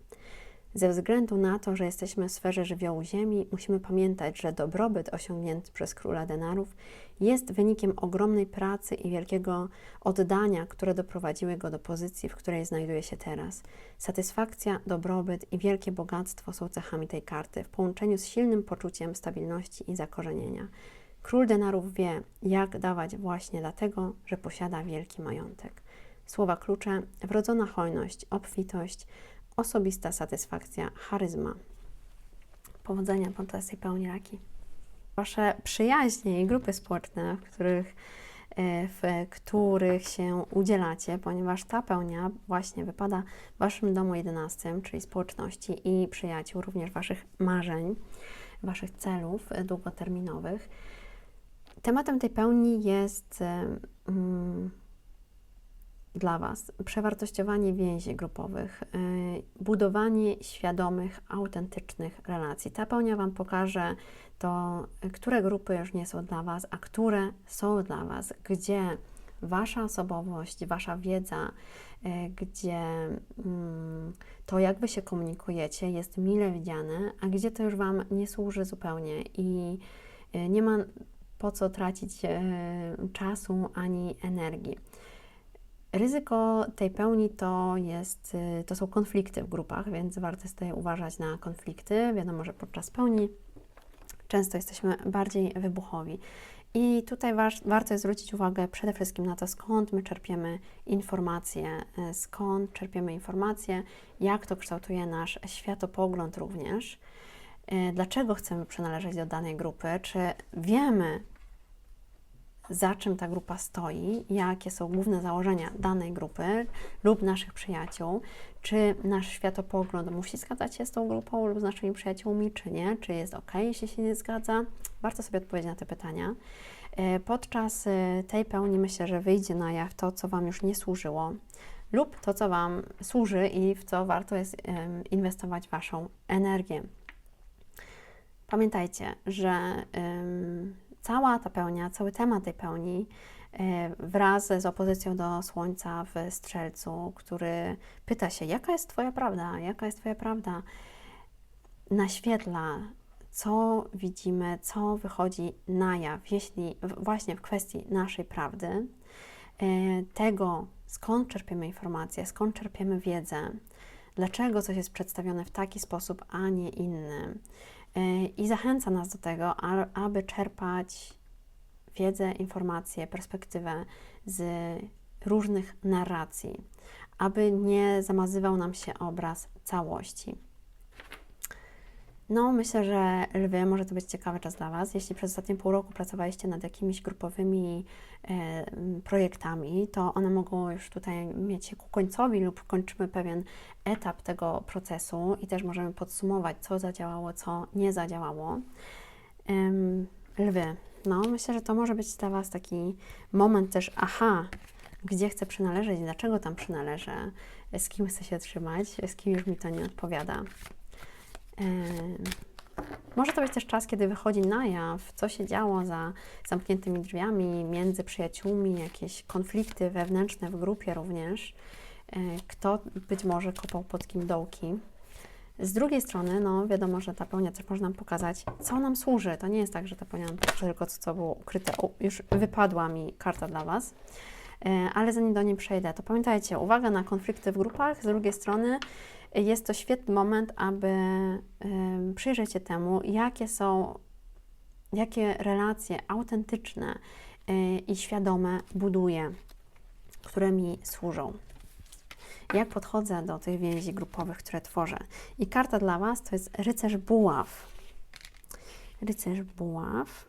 Ze względu na to, że jesteśmy w sferze żywiołu Ziemi, musimy pamiętać, że dobrobyt osiągnięty przez króla denarów jest wynikiem ogromnej pracy i wielkiego oddania, które doprowadziły go do pozycji, w której znajduje się teraz. Satysfakcja, dobrobyt i wielkie bogactwo są cechami tej karty, w połączeniu z silnym poczuciem stabilności i zakorzenienia. Król denarów wie, jak dawać właśnie dlatego, że posiada wielki majątek. Słowa klucze: wrodzona hojność, obfitość, osobista satysfakcja, charyzma. Powodzenia podczas tej pełni raki. Wasze przyjaźnie i grupy społeczne, w których się udzielacie, ponieważ ta pełnia właśnie wypada w Waszym domu 11, czyli społeczności i przyjaciół, również Waszych marzeń, Waszych celów długoterminowych. Tematem tej pełni jest dla Was przewartościowanie więzi grupowych, budowanie świadomych, autentycznych relacji. Ta pełnia Wam pokaże to, które grupy już nie są dla Was, a które są dla Was, gdzie Wasza osobowość, Wasza wiedza, gdzie to, jak Wy się komunikujecie, jest mile widziane, a gdzie to już Wam nie służy zupełnie i nie ma po co tracić czasu ani energii. Ryzyko tej pełni to są konflikty w grupach, więc warto jest tutaj uważać na konflikty. Wiadomo, że podczas pełni często jesteśmy bardziej wybuchowi. I tutaj warto jest zwrócić uwagę przede wszystkim na to, skąd my czerpiemy informacje, jak to kształtuje nasz światopogląd również, dlaczego chcemy przynależeć do danej grupy, czy wiemy, za czym ta grupa stoi, jakie są główne założenia danej grupy lub naszych przyjaciół, czy nasz światopogląd musi zgadzać się z tą grupą lub z naszymi przyjaciółmi, czy nie, czy jest ok, jeśli się nie zgadza. Warto sobie odpowiedzieć na te pytania. Podczas tej pełni myślę, że wyjdzie na jaw to, co Wam już nie służyło lub to, co Wam służy i w co warto jest inwestować Waszą energię. Pamiętajcie, że cała ta pełnia, cały temat tej pełni wraz z opozycją do Słońca w Strzelcu, który pyta się, jaka jest Twoja prawda, naświetla, co widzimy, co wychodzi na jaw, jeśli właśnie w kwestii naszej prawdy, tego, skąd czerpiemy informacje, skąd czerpiemy wiedzę, dlaczego coś jest przedstawione w taki sposób, a nie inny. I zachęca nas do tego, aby czerpać wiedzę, informacje, perspektywę z różnych narracji, aby nie zamazywał nam się obraz całości. No, myślę, że lwy, może to być ciekawy czas dla Was. Jeśli przez ostatnie pół roku pracowaliście nad jakimiś grupowymi projektami, to one mogą już tutaj mieć się ku końcowi lub kończymy pewien etap tego procesu i też możemy podsumować, co zadziałało, co nie zadziałało. Lwy, no myślę, że to może być dla Was taki moment też, aha, gdzie chcę przynależeć, dlaczego tam przynależę, z kim chcę się trzymać, z kim już mi to nie odpowiada. Może to być też czas, kiedy wychodzi na jaw, co się działo za zamkniętymi drzwiami, między przyjaciółmi, jakieś konflikty wewnętrzne w grupie również, kto być może kopał pod kim dołki. Z drugiej strony, no wiadomo, że ta pełnia też może nam pokazać, co nam służy. To nie jest tak, że ta pełnia nam pokaże tylko co było ukryte. Już wypadła mi karta dla Was, ale zanim do niej przejdę, to pamiętajcie, uwaga na konflikty w grupach. Z drugiej strony jest to świetny moment, aby przyjrzeć się temu, jakie relacje autentyczne i świadome buduję, które mi służą. Jak podchodzę do tych więzi grupowych, które tworzę. I karta dla Was to jest rycerz buław. Rycerz buław.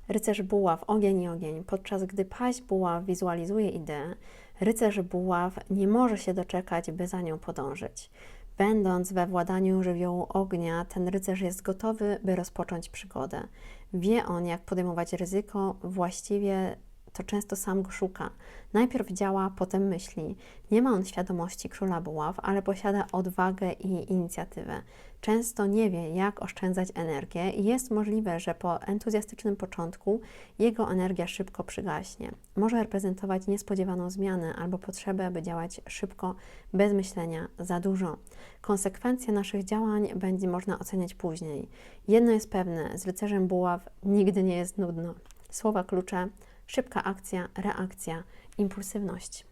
Rycerz buław, ogień i ogień. Podczas gdy paź buław wizualizuje ideę, rycerz buław nie może się doczekać, by za nią podążyć. Będąc we władaniu żywiołu ognia, ten rycerz jest gotowy, by rozpocząć przygodę. Wie on, jak podejmować ryzyko, właściwie to często sam go szuka. Najpierw działa, potem myśli. Nie ma on świadomości króla buław, ale posiada odwagę i inicjatywę. Często nie wie, jak oszczędzać energię i jest możliwe, że po entuzjastycznym początku jego energia szybko przygaśnie. Może reprezentować niespodziewaną zmianę albo potrzebę, aby działać szybko, bez myślenia za dużo. Konsekwencje naszych działań będzie można oceniać później. Jedno jest pewne, z rycerzem buław nigdy nie jest nudno. Słowa klucze: szybka akcja, reakcja, impulsywność.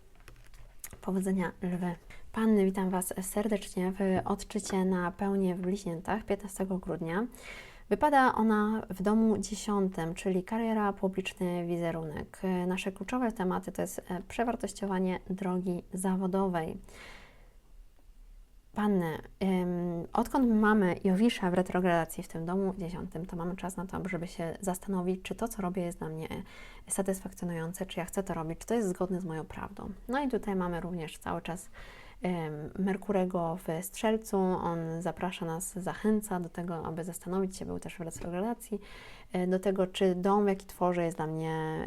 Powodzenia, lwy. Panny, witam Was serdecznie w odczycie na pełnię w bliźniętach 15 grudnia. Wypada ona w domu 10, czyli kariera, publiczny wizerunek. Nasze kluczowe tematy to jest przewartościowanie drogi zawodowej. Panny, odkąd mamy Jowisza w retrogradacji w tym domu 10, to mamy czas na to, żeby się zastanowić, czy to, co robię, jest dla mnie satysfakcjonujące, czy ja chcę to robić, czy to jest zgodne z moją prawdą. No i tutaj mamy również cały czas Merkurego w Strzelcu. On zaprasza nas, zachęca do tego, aby zastanowić się, był też w retrogradacji, do tego, czy dom, jaki tworzę, jest dla mnie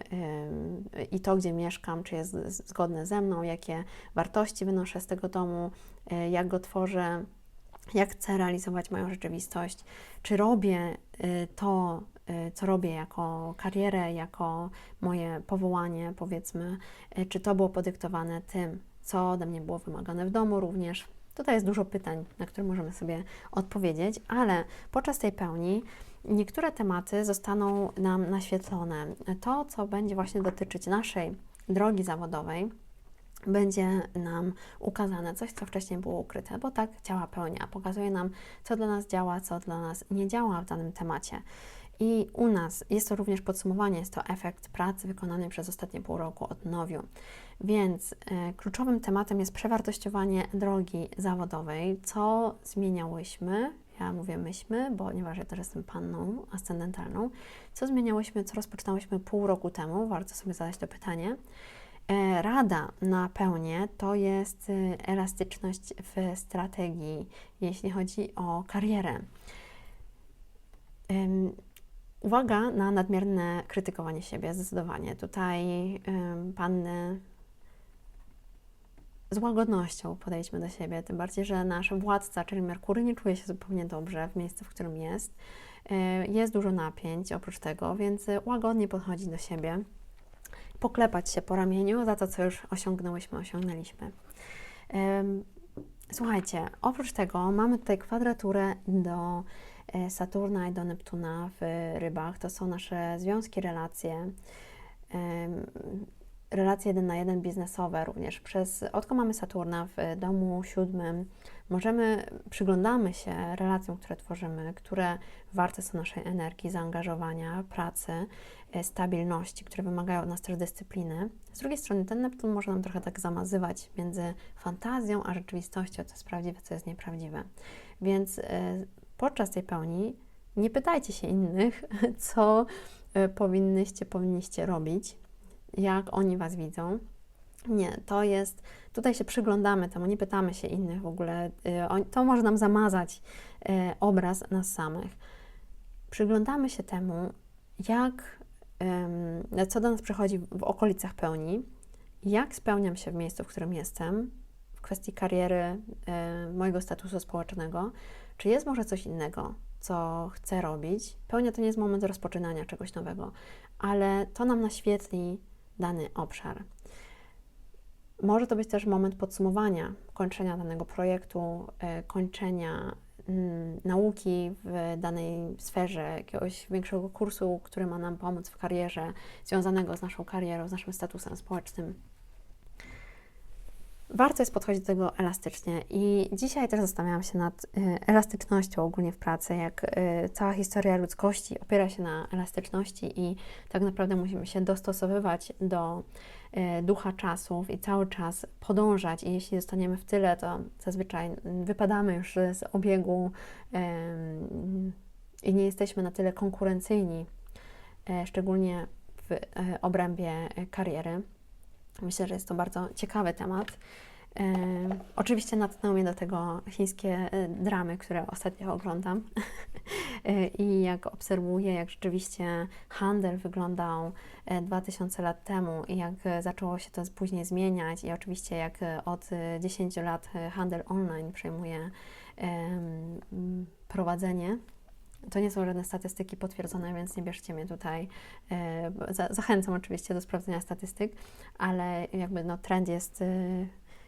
i to, gdzie mieszkam, czy jest zgodne ze mną, jakie wartości wynoszę z tego domu, jak go tworzę, jak chcę realizować moją rzeczywistość, czy robię to, co robię jako karierę, jako moje powołanie, powiedzmy, czy to było podyktowane tym, co ode mnie było wymagane w domu również. Tutaj jest dużo pytań, na które możemy sobie odpowiedzieć, ale podczas tej pełni niektóre tematy zostaną nam naświetlone. To, co będzie właśnie dotyczyć naszej drogi zawodowej, będzie nam ukazane coś, co wcześniej było ukryte, bo tak działa pełnia. Pokazuje nam, co dla nas działa, co dla nas nie działa w danym temacie. I u nas jest to również podsumowanie, jest to efekt pracy wykonanej przez ostatnie pół roku od Nowiu. Więc kluczowym tematem jest przewartościowanie drogi zawodowej, co zmieniałyśmy, ja mówię myśmy, bo ponieważ ja też jestem panną ascendentalną, co zmieniałyśmy, co rozpoczynałyśmy pół roku temu, warto sobie zadać to pytanie. Rada na pełnię to jest elastyczność w strategii, jeśli chodzi o karierę. Uwaga na nadmierne krytykowanie siebie, zdecydowanie. Tutaj panny z łagodnością podejdźmy do siebie, tym bardziej, że nasz władca, czyli Merkury, nie czuje się zupełnie dobrze w miejscu, w którym jest. Jest dużo napięć oprócz tego, więc łagodnie podchodzić do siebie, poklepać się po ramieniu za to, co już osiągnęliśmy. Słuchajcie, oprócz tego mamy tutaj kwadraturę do Saturna i do Neptuna w rybach. To są nasze związki, relacje, relacje 1 na 1 biznesowe również. Odkąd mamy Saturna w domu 7, przyglądamy się relacjom, które tworzymy, które warte są naszej energii, zaangażowania, pracy, stabilności, które wymagają od nas też dyscypliny. Z drugiej strony ten Neptun może nam trochę tak zamazywać między fantazją a rzeczywistością, co jest prawdziwe, co jest nieprawdziwe. Więc podczas tej pełni nie pytajcie się innych, co powinniście robić, jak oni Was widzą. Nie, tutaj się przyglądamy temu, nie pytamy się innych w ogóle, to może nam zamazać obraz nas samych. Przyglądamy się temu, co do nas przychodzi w okolicach pełni, jak spełniam się w miejscu, w którym jestem, w kwestii kariery, mojego statusu społecznego, czy jest może coś innego, co chcę robić. Pełnia to nie jest moment rozpoczynania czegoś nowego, ale to nam naświetli dany obszar. Może to być też moment podsumowania, kończenia danego projektu, kończenia nauki w danej sferze, jakiegoś większego kursu, który ma nam pomóc w karierze, związanego z naszą karierą, z naszym statusem społecznym. Warto jest podchodzić do tego elastycznie i dzisiaj też zastanawiałam się nad elastycznością ogólnie w pracy, jak cała historia ludzkości opiera się na elastyczności i tak naprawdę musimy się dostosowywać do ducha czasów i cały czas podążać i jeśli zostaniemy w tyle, to zazwyczaj wypadamy już z obiegu i nie jesteśmy na tyle konkurencyjni, szczególnie w obrębie kariery. Myślę, że jest to bardzo ciekawy temat. Oczywiście natknęły mnie do tego chińskie dramy, które ostatnio oglądam i jak obserwuję, jak rzeczywiście handel wyglądał 2000 lat temu i jak zaczęło się to później zmieniać i oczywiście jak od 10 lat handel online przejmuje prowadzenie. To nie są żadne statystyki potwierdzone, więc nie bierzcie mnie tutaj. Zachęcam oczywiście do sprawdzenia statystyk, ale jakby trend jest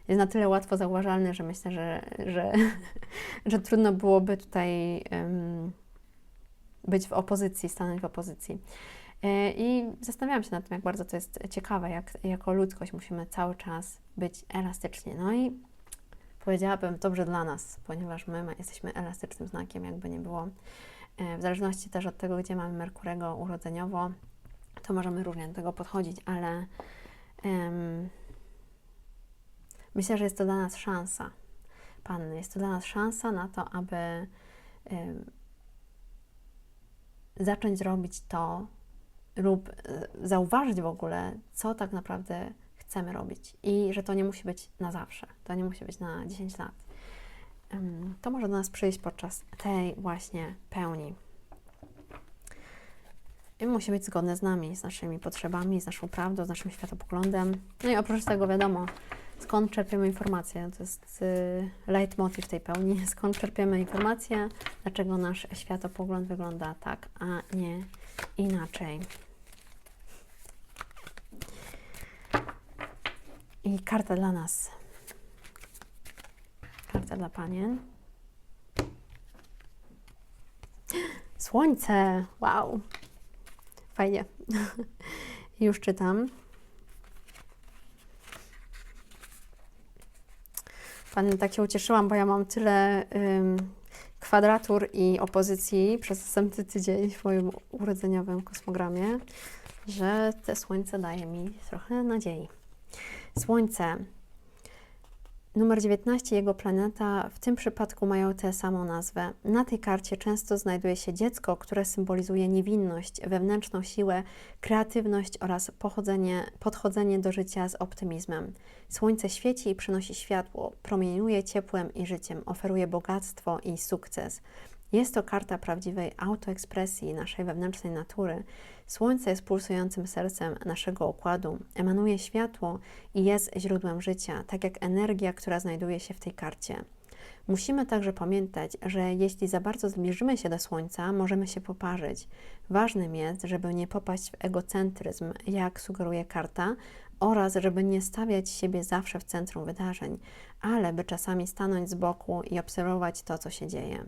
na tyle łatwo zauważalny, że myślę, że trudno byłoby tutaj być w opozycji, stanąć w opozycji. I zastanawiałam się nad tym, jak bardzo to jest ciekawe, jak jako ludzkość musimy cały czas być elastyczni. No i powiedziałabym, dobrze dla nas, ponieważ my jesteśmy elastycznym znakiem, jakby nie było. W zależności też od tego, gdzie mamy Merkurego urodzeniowo, to możemy różnie do tego podchodzić, ale myślę, że jest to dla nas szansa, Panny, jest to dla nas szansa na to, aby zacząć robić to lub zauważyć w ogóle, co tak naprawdę chcemy robić i że to nie musi być na zawsze, to nie musi być na 10 lat. To może do nas przyjść podczas tej właśnie pełni. I musi być zgodne z nami, z naszymi potrzebami, z naszą prawdą, z naszym światopoglądem. No i oprócz tego wiadomo, skąd czerpiemy informacje. To jest leitmotiv tej pełni. Skąd czerpiemy informacje, dlaczego nasz światopogląd wygląda tak, a nie inaczej. I karta dla nas. Karta dla panien. Słońce! Wow! Fajnie. Już czytam. Pani, tak się ucieszyłam, bo ja mam tyle kwadratur i opozycji przez następny tydzień w moim urodzeniowym kosmogramie, że te słońce daje mi trochę nadziei. Słońce. Numer 19, jego planeta, w tym przypadku mają tę samą nazwę. Na tej karcie często znajduje się dziecko, które symbolizuje niewinność, wewnętrzną siłę, kreatywność oraz podchodzenie do życia z optymizmem. Słońce świeci i przynosi światło, promieniuje ciepłem i życiem, oferuje bogactwo i sukces. Jest to karta prawdziwej autoekspresji naszej wewnętrznej natury. Słońce jest pulsującym sercem naszego układu, emanuje światło i jest źródłem życia, tak jak energia, która znajduje się w tej karcie. Musimy także pamiętać, że jeśli za bardzo zbliżymy się do Słońca, możemy się poparzyć. Ważnym jest, żeby nie popaść w egocentryzm, jak sugeruje karta, oraz żeby nie stawiać siebie zawsze w centrum wydarzeń, ale by czasami stanąć z boku i obserwować to, co się dzieje.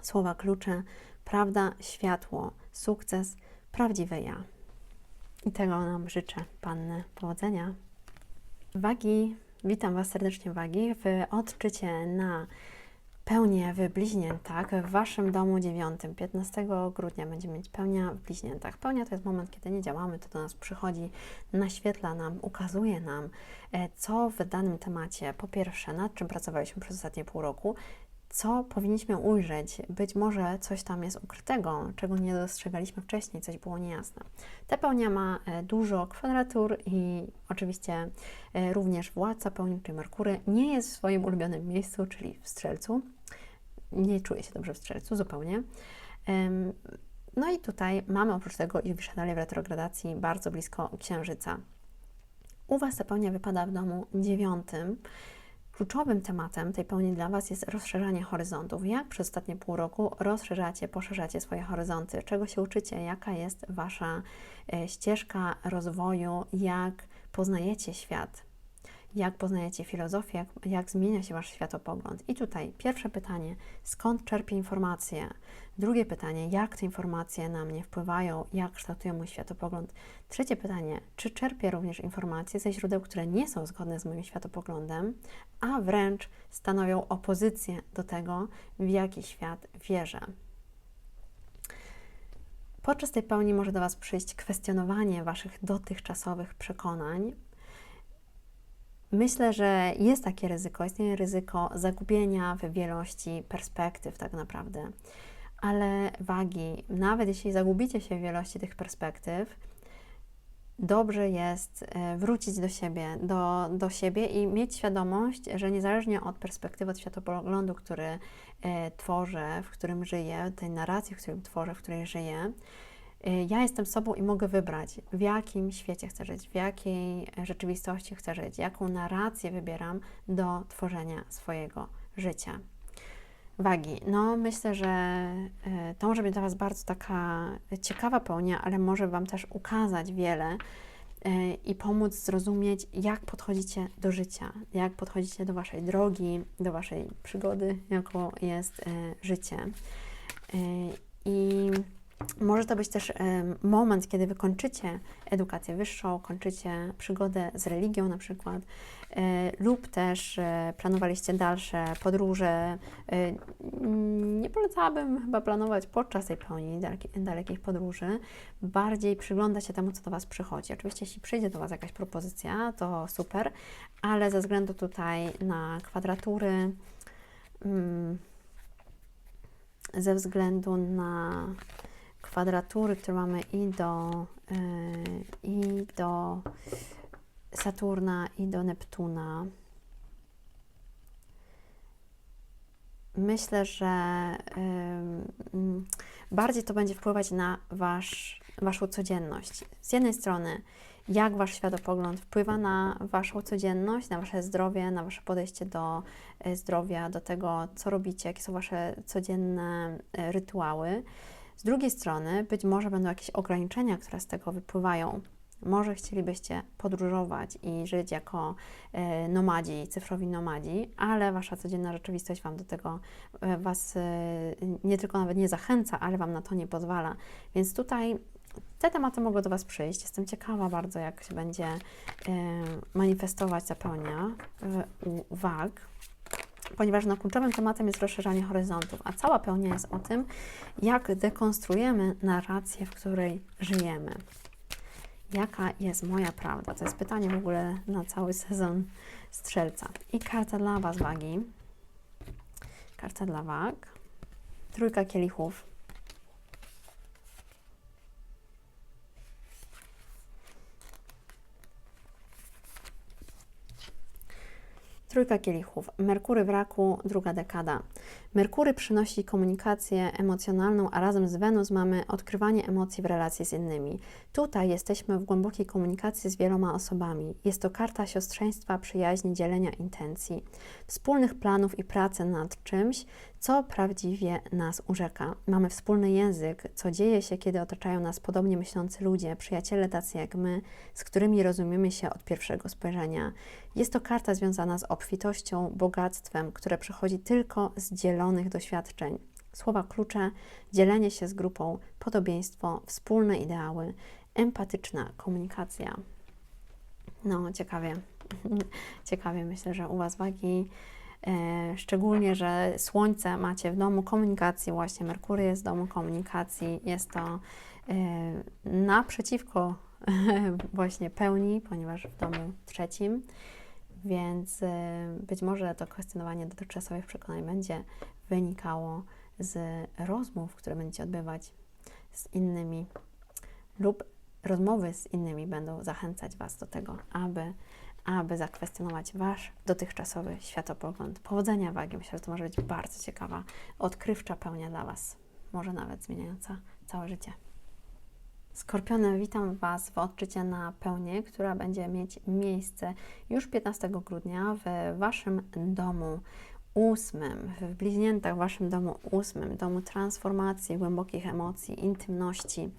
Słowa klucze: prawda, światło, sukces, prawdziwe ja. I tego nam życzę, Panny. Powodzenia. Wagi, witam Was serdecznie, Wagi, w odczycie na pełnię w bliźniętach. W Waszym domu 9, 15 grudnia będziemy mieć pełnia w bliźniętach. Pełnia to jest moment, kiedy nie działamy, to do nas przychodzi, naświetla nam, ukazuje nam, co w danym temacie, po pierwsze, nad czym pracowaliśmy przez ostatnie pół roku, co powinniśmy ujrzeć. Być może coś tam jest ukrytego, czego nie dostrzegaliśmy wcześniej, coś było niejasne. Ta pełnia ma dużo kwadratur i oczywiście również władca pełni, czyli Merkury, nie jest w swoim ulubionym miejscu, czyli w Strzelcu. Nie czuje się dobrze w Strzelcu zupełnie. No i tutaj mamy oprócz tego Jowisza dalej w retrogradacji bardzo blisko Księżyca. U Was ta pełnia wypada w domu 9. Kluczowym tematem tej pełni dla Was jest rozszerzanie horyzontów. Jak przez ostatnie pół roku rozszerzacie, poszerzacie swoje horyzonty? Czego się uczycie? Jaka jest Wasza ścieżka rozwoju? Jak poznajecie świat? Jak poznajecie filozofię? Jak zmienia się Wasz światopogląd? I tutaj pierwsze pytanie: skąd czerpię informacje? Drugie pytanie: jak te informacje na mnie wpływają? Jak kształtują mój światopogląd? Trzecie pytanie: czy czerpię również informacje ze źródeł, które nie są zgodne z moim światopoglądem, a wręcz stanowią opozycję do tego, w jaki świat wierzę? Podczas tej pełni może do Was przyjść kwestionowanie Waszych dotychczasowych przekonań. Myślę, że jest takie ryzyko, istnieje ryzyko zagubienia w wielości perspektyw tak naprawdę. Ale Wagi, nawet jeśli zagubicie się w wielości tych perspektyw, dobrze jest wrócić do siebie i mieć świadomość, że niezależnie od perspektywy, od światopoglądu, który tworzę, w którym żyję, tej narracji, w którym tworzę, w której żyję, ja jestem sobą i mogę wybrać, w jakim świecie chcę żyć, w jakiej rzeczywistości chcę żyć, jaką narrację wybieram do tworzenia swojego życia. Wagi, no myślę, że to może być dla Was bardzo taka ciekawa pełnia, ale może Wam też ukazać wiele i pomóc zrozumieć, jak podchodzicie do życia, jak podchodzicie do Waszej drogi, do Waszej przygody, jaką jest życie. I może to być też moment, kiedy Wy kończycie edukację wyższą, kończycie przygodę z religią na przykład, lub też planowaliście dalsze podróże. Nie polecałabym chyba planować podczas tej pełni dalekich podróży, bardziej przyglądać się temu, co do Was przychodzi. Oczywiście, jeśli przyjdzie do Was jakaś propozycja, to super, ale ze względu tutaj na kwadratury, które mamy i do Saturna, i do Neptuna. Myślę, że bardziej to będzie wpływać na Waszą codzienność. Z jednej strony, jak Wasz światopogląd wpływa na Waszą codzienność, na Wasze zdrowie, na Wasze podejście do zdrowia, do tego, co robicie, jakie są Wasze codzienne rytuały. Z drugiej strony, być może będą jakieś ograniczenia, które z tego wypływają. Może chcielibyście podróżować i żyć jako nomadzi, cyfrowi nomadzi, ale Wasza codzienna rzeczywistość Wam do tego Was nie tylko nawet nie zachęca, ale Wam na to nie pozwala. Więc tutaj te tematy mogą do Was przyjść. Jestem ciekawa bardzo, jak się będzie manifestować ta pełnia u Wag, ponieważ kluczowym tematem jest rozszerzanie horyzontów, a cała pełnia jest o tym, jak dekonstruujemy narrację, w której żyjemy. Jaka jest moja prawda? To jest pytanie w ogóle na cały sezon Strzelca. I karta dla Was, Wagi. Karta dla Wag. Trójka kielichów. Trójka kielichów. Merkury w Raku, druga dekada. Merkury przynosi komunikację emocjonalną, a razem z Wenus mamy odkrywanie emocji w relacji z innymi. Tutaj jesteśmy w głębokiej komunikacji z wieloma osobami. Jest to karta siostrzeństwa, przyjaźni, dzielenia intencji, wspólnych planów i pracy nad czymś, co prawdziwie nas urzeka. Mamy wspólny język, co dzieje się, kiedy otaczają nas podobnie myślący ludzie, przyjaciele tacy jak my, z którymi rozumiemy się od pierwszego spojrzenia. Jest to karta związana z obfitością, bogactwem, które przychodzi tylko z dzielonych doświadczeń. Słowa klucze: dzielenie się z grupą, podobieństwo, wspólne ideały, empatyczna komunikacja. No, ciekawie. Ciekawie, myślę, że u Was wagi, szczególnie, że Słońce macie w domu komunikacji, właśnie Merkury jest w domu komunikacji, jest to naprzeciwko właśnie pełni, ponieważ w domu trzecim, więc być może to kwestionowanie dotychczasowych przekonań będzie wynikało z rozmów, które będziecie odbywać z innymi, lub rozmowy z innymi będą zachęcać Was do tego, aby zakwestionować Wasz dotychczasowy światopogląd. Powodzenia wagi. Myślę, że to może być bardzo ciekawa, odkrywcza pełnia dla Was, może nawet zmieniająca całe życie. Skorpiony, witam Was w odczycie na pełnię, która będzie mieć miejsce już 15 grudnia w Waszym domu 8, w bliźniętach, w Waszym domu 8, domu transformacji, głębokich emocji, intymności,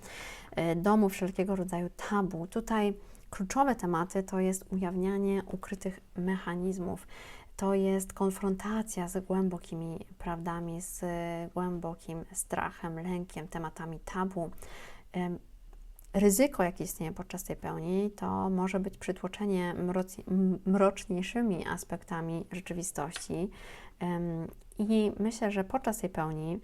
domu wszelkiego rodzaju tabu. Tutaj kluczowe tematy to jest ujawnianie ukrytych mechanizmów, to jest konfrontacja z głębokimi prawdami, z głębokim strachem, lękiem, tematami tabu. Ryzyko, jakie istnieje podczas tej pełni, to może być przytłoczenie mroczniejszymi aspektami rzeczywistości. I myślę, że podczas tej pełni,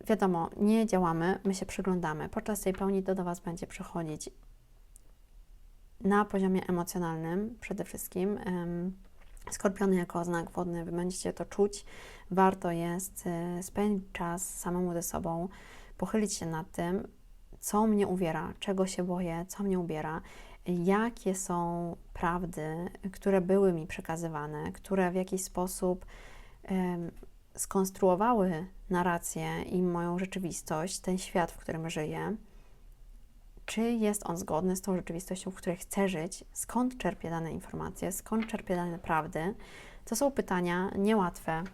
wiadomo, nie działamy, my się przyglądamy. Podczas tej pełni to do Was będzie przychodzić na poziomie emocjonalnym przede wszystkim. Skorpiony jako znak wodny, Wy będziecie to czuć. Warto jest spędzić czas samemu ze sobą, pochylić się nad tym, co mnie uwiera, czego się boję, co mnie ubiera, jakie są prawdy, które były mi przekazywane, które w jakiś sposób skonstruowały narrację i moją rzeczywistość, ten świat, w którym żyję. Czy jest on zgodny z tą rzeczywistością, w której chcę żyć? Skąd czerpię dane informacje? Skąd czerpię dane prawdy? To są pytania niełatwe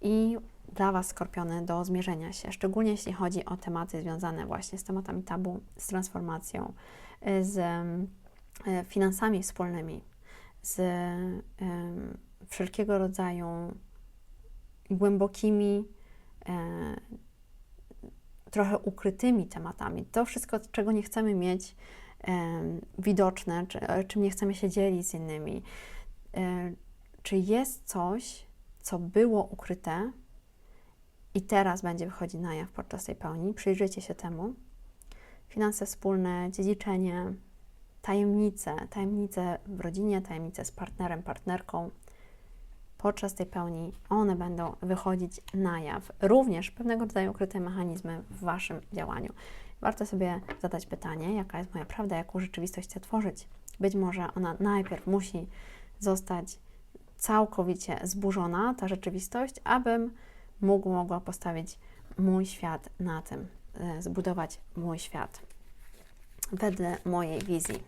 i dla Was, Skorpiony, do zmierzenia się, szczególnie jeśli chodzi o tematy związane właśnie z tematami tabu, z transformacją, z finansami wspólnymi, z wszelkiego rodzaju głębokimi, trochę ukrytymi tematami. To wszystko, czego nie chcemy mieć widoczne, czym nie chcemy się dzielić z innymi. Czy jest coś, co było ukryte i teraz będzie wychodzić na jaw podczas tej pełni? Przyjrzyjcie się temu. Finanse wspólne, dziedziczenie, tajemnice w rodzinie, tajemnice z partnerem, partnerką. Podczas tej pełni one będą wychodzić na jaw. Również pewnego rodzaju ukryte mechanizmy w Waszym działaniu. Warto sobie zadać pytanie, jaka jest moja prawda, jaką rzeczywistość chcę tworzyć. Być może ona najpierw musi zostać całkowicie zburzona, ta rzeczywistość, abym mogła postawić mój świat na tym, zbudować mój świat wedle mojej wizji.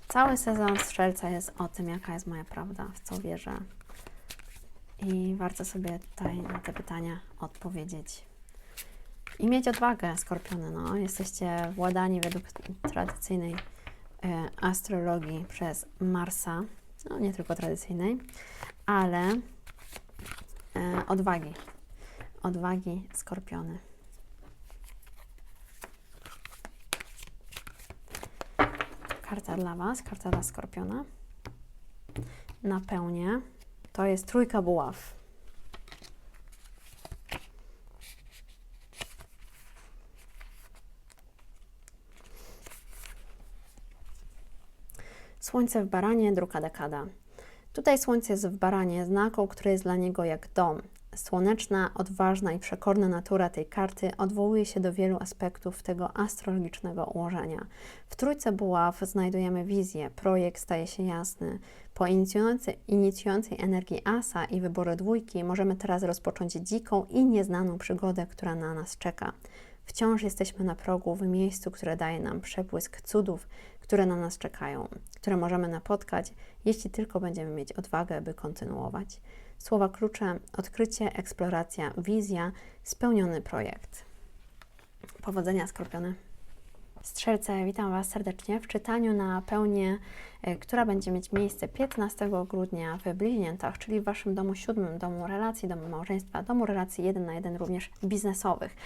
Cały sezon Strzelca jest o tym, jaka jest moja prawda, w co wierzę. I warto sobie tutaj na te pytania odpowiedzieć. I mieć odwagę, Skorpiony. No. Jesteście władani według tradycyjnej astrologii przez Marsa. No, nie tylko tradycyjnej, ale odwagi. Odwagi, Skorpiony. Karta dla Was, karta dla Skorpiona. Na pełnię to jest trójka buław. Słońce w Baranie, druga dekada. Tutaj Słońce jest w Baranie, znaku, który jest dla niego jak dom. Słoneczna, odważna i przekorna natura tej karty odwołuje się do wielu aspektów tego astrologicznego ułożenia. W trójce buław znajdujemy wizję, projekt staje się jasny. Po inicjującej energii asa i wyboru dwójki możemy teraz rozpocząć dziką i nieznaną przygodę, która na nas czeka. Wciąż jesteśmy na progu, w miejscu, które daje nam przebłysk cudów, które na nas czekają, które możemy napotkać, jeśli tylko będziemy mieć odwagę, by kontynuować. Słowa klucze: odkrycie, eksploracja, wizja, spełniony projekt. Powodzenia, Skorpiony. Strzelce, witam Was serdecznie w czytaniu na pełnię, która będzie mieć miejsce 15 grudnia w Bliźniętach, czyli w Waszym domu 7, domu relacji, domu małżeństwa, domu relacji 1 na 1 również biznesowych.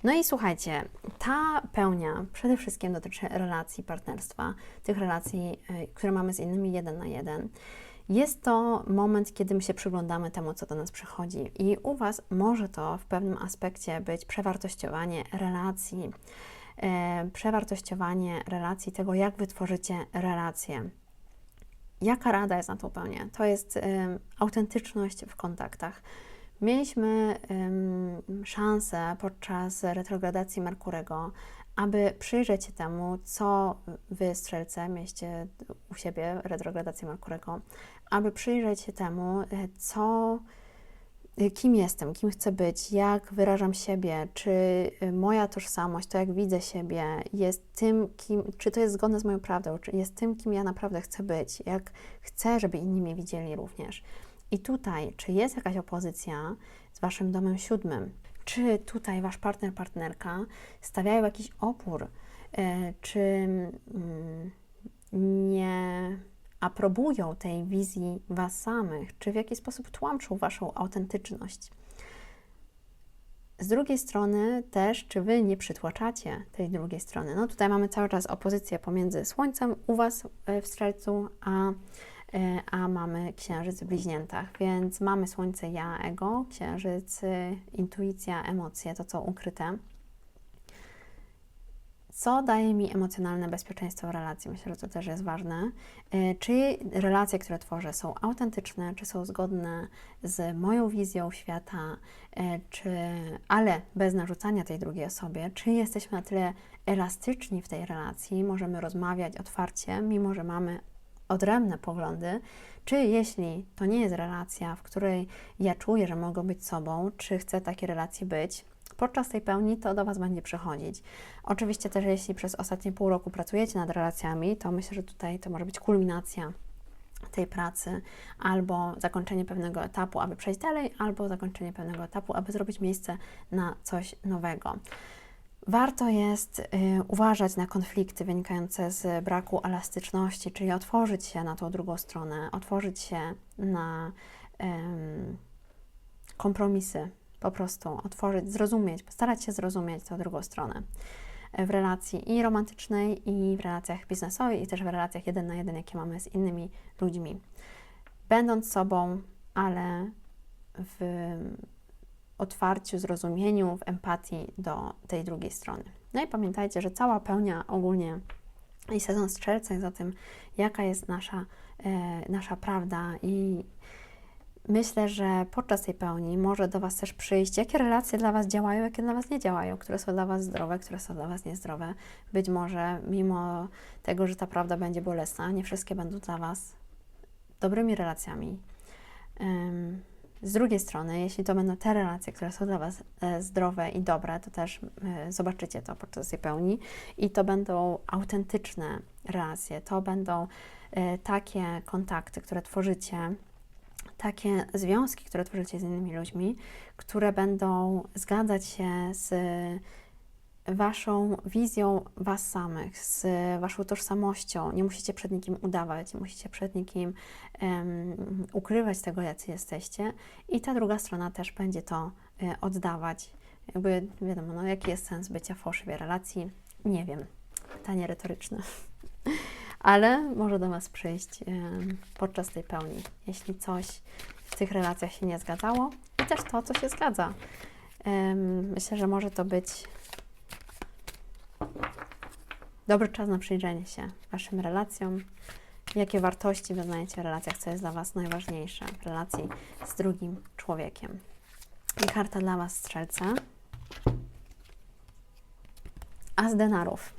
No i słuchajcie, ta pełnia przede wszystkim dotyczy relacji partnerstwa, tych relacji, które mamy z innymi 1 na 1. Jest to moment, kiedy my się przyglądamy temu, co do nas przychodzi i u Was może to w pewnym aspekcie być przewartościowanie relacji, tego, jak Wy tworzycie relacje. Jaka rada jest na tą pełnię? To jest autentyczność w kontaktach. Mieliśmy szansę podczas retrogradacji Merkurego, aby przyjrzeć się temu, co Wy, Strzelce, mieliście u siebie retrogradację Merkurego, aby przyjrzeć się temu, kim jestem, kim chcę być, jak wyrażam siebie, czy moja tożsamość, to jak widzę siebie, jest tym, czy to jest zgodne z moją prawdą, czy jest tym, kim ja naprawdę chcę być, jak chcę, żeby inni mnie widzieli również. I tutaj, czy jest jakaś opozycja z Waszym domem 7, czy tutaj Wasz partner, partnerka stawiają jakiś opór, czy nie aprobują tej wizji Was samych, czy w jakiś sposób tłamszą Waszą autentyczność. Z drugiej strony też, czy Wy nie przytłaczacie tej drugiej strony. No tutaj mamy cały czas opozycję pomiędzy Słońcem u Was w Strzelcu, a mamy Księżyc w Bliźniętach, więc mamy Słońce, ja, ego, Księżyc, intuicja, emocje, to co ukryte. Co daje mi emocjonalne bezpieczeństwo w relacji? Myślę, że to też jest ważne. Czy relacje, które tworzę, są autentyczne, czy są zgodne z moją wizją świata, ale bez narzucania tej drugiej osobie, czy jesteśmy na tyle elastyczni w tej relacji, możemy rozmawiać otwarcie, mimo że mamy odrębne poglądy, czy jeśli to nie jest relacja, w której ja czuję, że mogę być sobą, czy chcę takiej relacji być, podczas tej pełni to do Was będzie przychodzić. Oczywiście też jeśli przez ostatnie pół roku pracujecie nad relacjami, to myślę, że tutaj to może być kulminacja tej pracy, albo zakończenie pewnego etapu, aby przejść dalej, albo zakończenie pewnego etapu, aby zrobić miejsce na coś nowego. Warto jest uważać na konflikty wynikające z braku elastyczności, czyli otworzyć się na tą drugą stronę, otworzyć się na kompromisy, po prostu otworzyć, zrozumieć, postarać się zrozumieć tę drugą stronę w relacji i romantycznej, i w relacjach biznesowych, i też w relacjach 1 na 1, jakie mamy z innymi ludźmi. Będąc sobą, ale w otwarciu, zrozumieniu, w empatii do tej drugiej strony. No i pamiętajcie, że cała pełnia ogólnie i sezon Strzelca jest o tym, jaka jest nasza prawda, i myślę, że podczas tej pełni może do Was też przyjść, jakie relacje dla Was działają, jakie dla Was nie działają, które są dla Was zdrowe, które są dla Was niezdrowe. Być może mimo tego, że ta prawda będzie bolesna, nie wszystkie będą dla Was dobrymi relacjami. Z drugiej strony, jeśli to będą te relacje, które są dla Was zdrowe i dobre, to też zobaczycie to podczas tej pełni i to będą autentyczne relacje, to będą takie kontakty, które tworzycie, takie związki, które tworzycie z innymi ludźmi, które będą zgadzać się z Waszą wizją Was samych, z Waszą tożsamością. Nie musicie przed nikim udawać, nie musicie przed nikim ukrywać tego, jacy jesteście, i ta druga strona też będzie to oddawać. Jakby wiadomo, no, jaki jest sens bycia w fałszywej relacji? Nie wiem. Pytanie retoryczne. Ale może do Was przyjść podczas tej pełni, jeśli coś w tych relacjach się nie zgadzało, i też to, co się zgadza. Myślę, że może to być dobry czas na przyjrzenie się Waszym relacjom, jakie wartości wyznajecie w relacjach, co jest dla Was najważniejsze w relacji z drugim człowiekiem. I karta dla Was, strzelce. As denarów.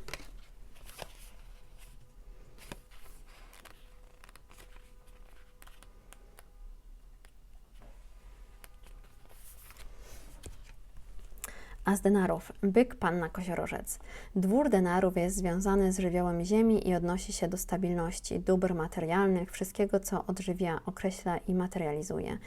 As denarów, byk, panna, koziorożec. Dwór denarów jest związany z żywiołem ziemi i odnosi się do stabilności, dóbr materialnych, wszystkiego, co odżywia, określa i materializuje.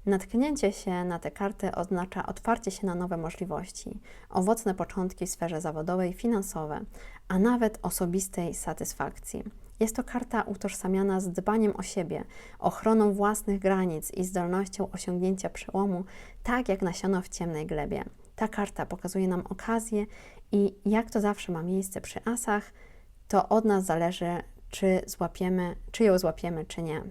Natknięcie się na tę kartę oznacza otwarcie się na nowe możliwości, owocne początki w sferze zawodowej, finansowe, a nawet osobistej satysfakcji. Jest to karta utożsamiana z dbaniem o siebie, ochroną własnych granic i zdolnością osiągnięcia przełomu, tak jak nasiono w ciemnej glebie. Ta karta pokazuje nam okazję i jak to zawsze ma miejsce przy asach, to od nas zależy, czy ją złapiemy, czy nie.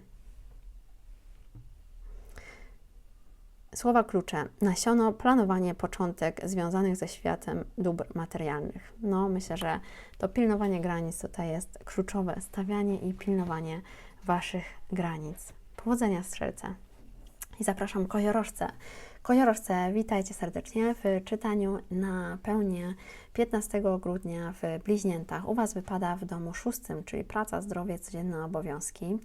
Słowa klucze. Nasiono, planowanie, początek związanych ze światem dóbr materialnych. No, myślę, że to pilnowanie granic tutaj jest kluczowe. Stawianie i pilnowanie Waszych granic. Powodzenia, strzelce. I zapraszam koziorożce. Koziorożce, witajcie serdecznie w czytaniu na pełnię 15 grudnia w Bliźniętach. U Was wypada w domu 6, czyli praca, zdrowie, codzienne obowiązki.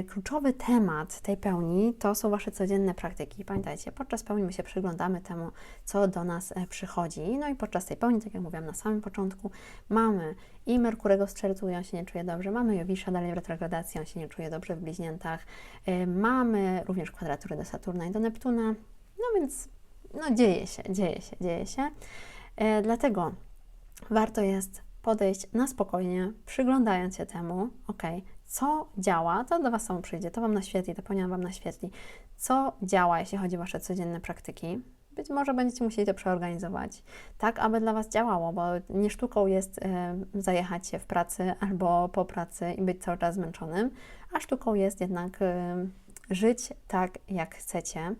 Kluczowy temat tej pełni to są Wasze codzienne praktyki. Pamiętajcie, podczas pełni my się przyglądamy temu, co do nas przychodzi. No i podczas tej pełni, tak jak mówiłam na samym początku, mamy i Merkurego w Strzelcu i on się nie czuje dobrze, mamy Jowisza dalej w retrogradacji, on się nie czuje dobrze w Bliźniętach, mamy również kwadratury do Saturna i do Neptuna, no więc no dzieje się. Dlatego warto jest podejść na spokojnie, przyglądając się temu, co działa, to do Was samo przyjdzie, to Wam naświetli, to powinien Wam naświetli, co działa, jeśli chodzi o Wasze codzienne praktyki. Być może będziecie musieli to przeorganizować, tak aby dla Was działało, bo nie sztuką jest zajechać się w pracy albo po pracy i być cały czas zmęczonym, a sztuką jest jednak żyć tak, jak chcecie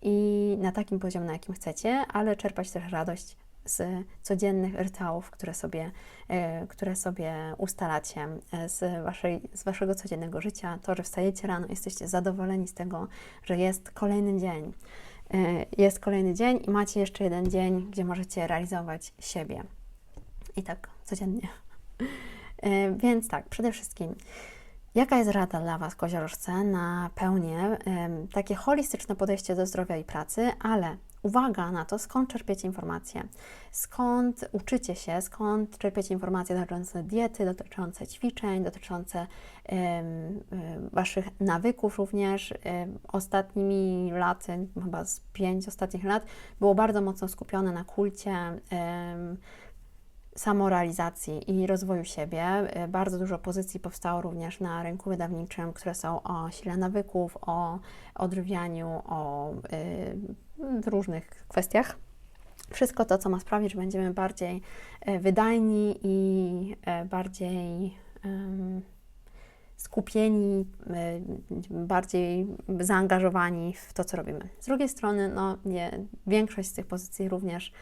i na takim poziomie, na jakim chcecie, ale czerpać też radość z codziennych rytuałów, które sobie ustalacie z Waszego codziennego życia. To, że wstajecie rano, jesteście zadowoleni z tego, że jest kolejny dzień. Jest kolejny dzień i macie jeszcze jeden dzień, gdzie możecie realizować siebie. I tak codziennie. Więc tak, przede wszystkim, jaka jest rada dla Was, koziorożce, na pełnię? Takie holistyczne podejście do zdrowia i pracy, ale uwaga na to, skąd czerpiecie informacje, skąd uczycie się, skąd czerpiecie informacje dotyczące diety, dotyczące ćwiczeń, dotyczące Waszych nawyków również. Ostatnimi laty, chyba z 5 ostatnich lat, było bardzo mocno skupione na kulcie samorealizacji i rozwoju siebie. Bardzo dużo pozycji powstało również na rynku wydawniczym, które są o sile nawyków, o odżywianiu, o różnych kwestiach. Wszystko to, co ma sprawić, że będziemy bardziej wydajni i bardziej skupieni, bardziej zaangażowani w to, co robimy. Z drugiej strony, większość z tych pozycji również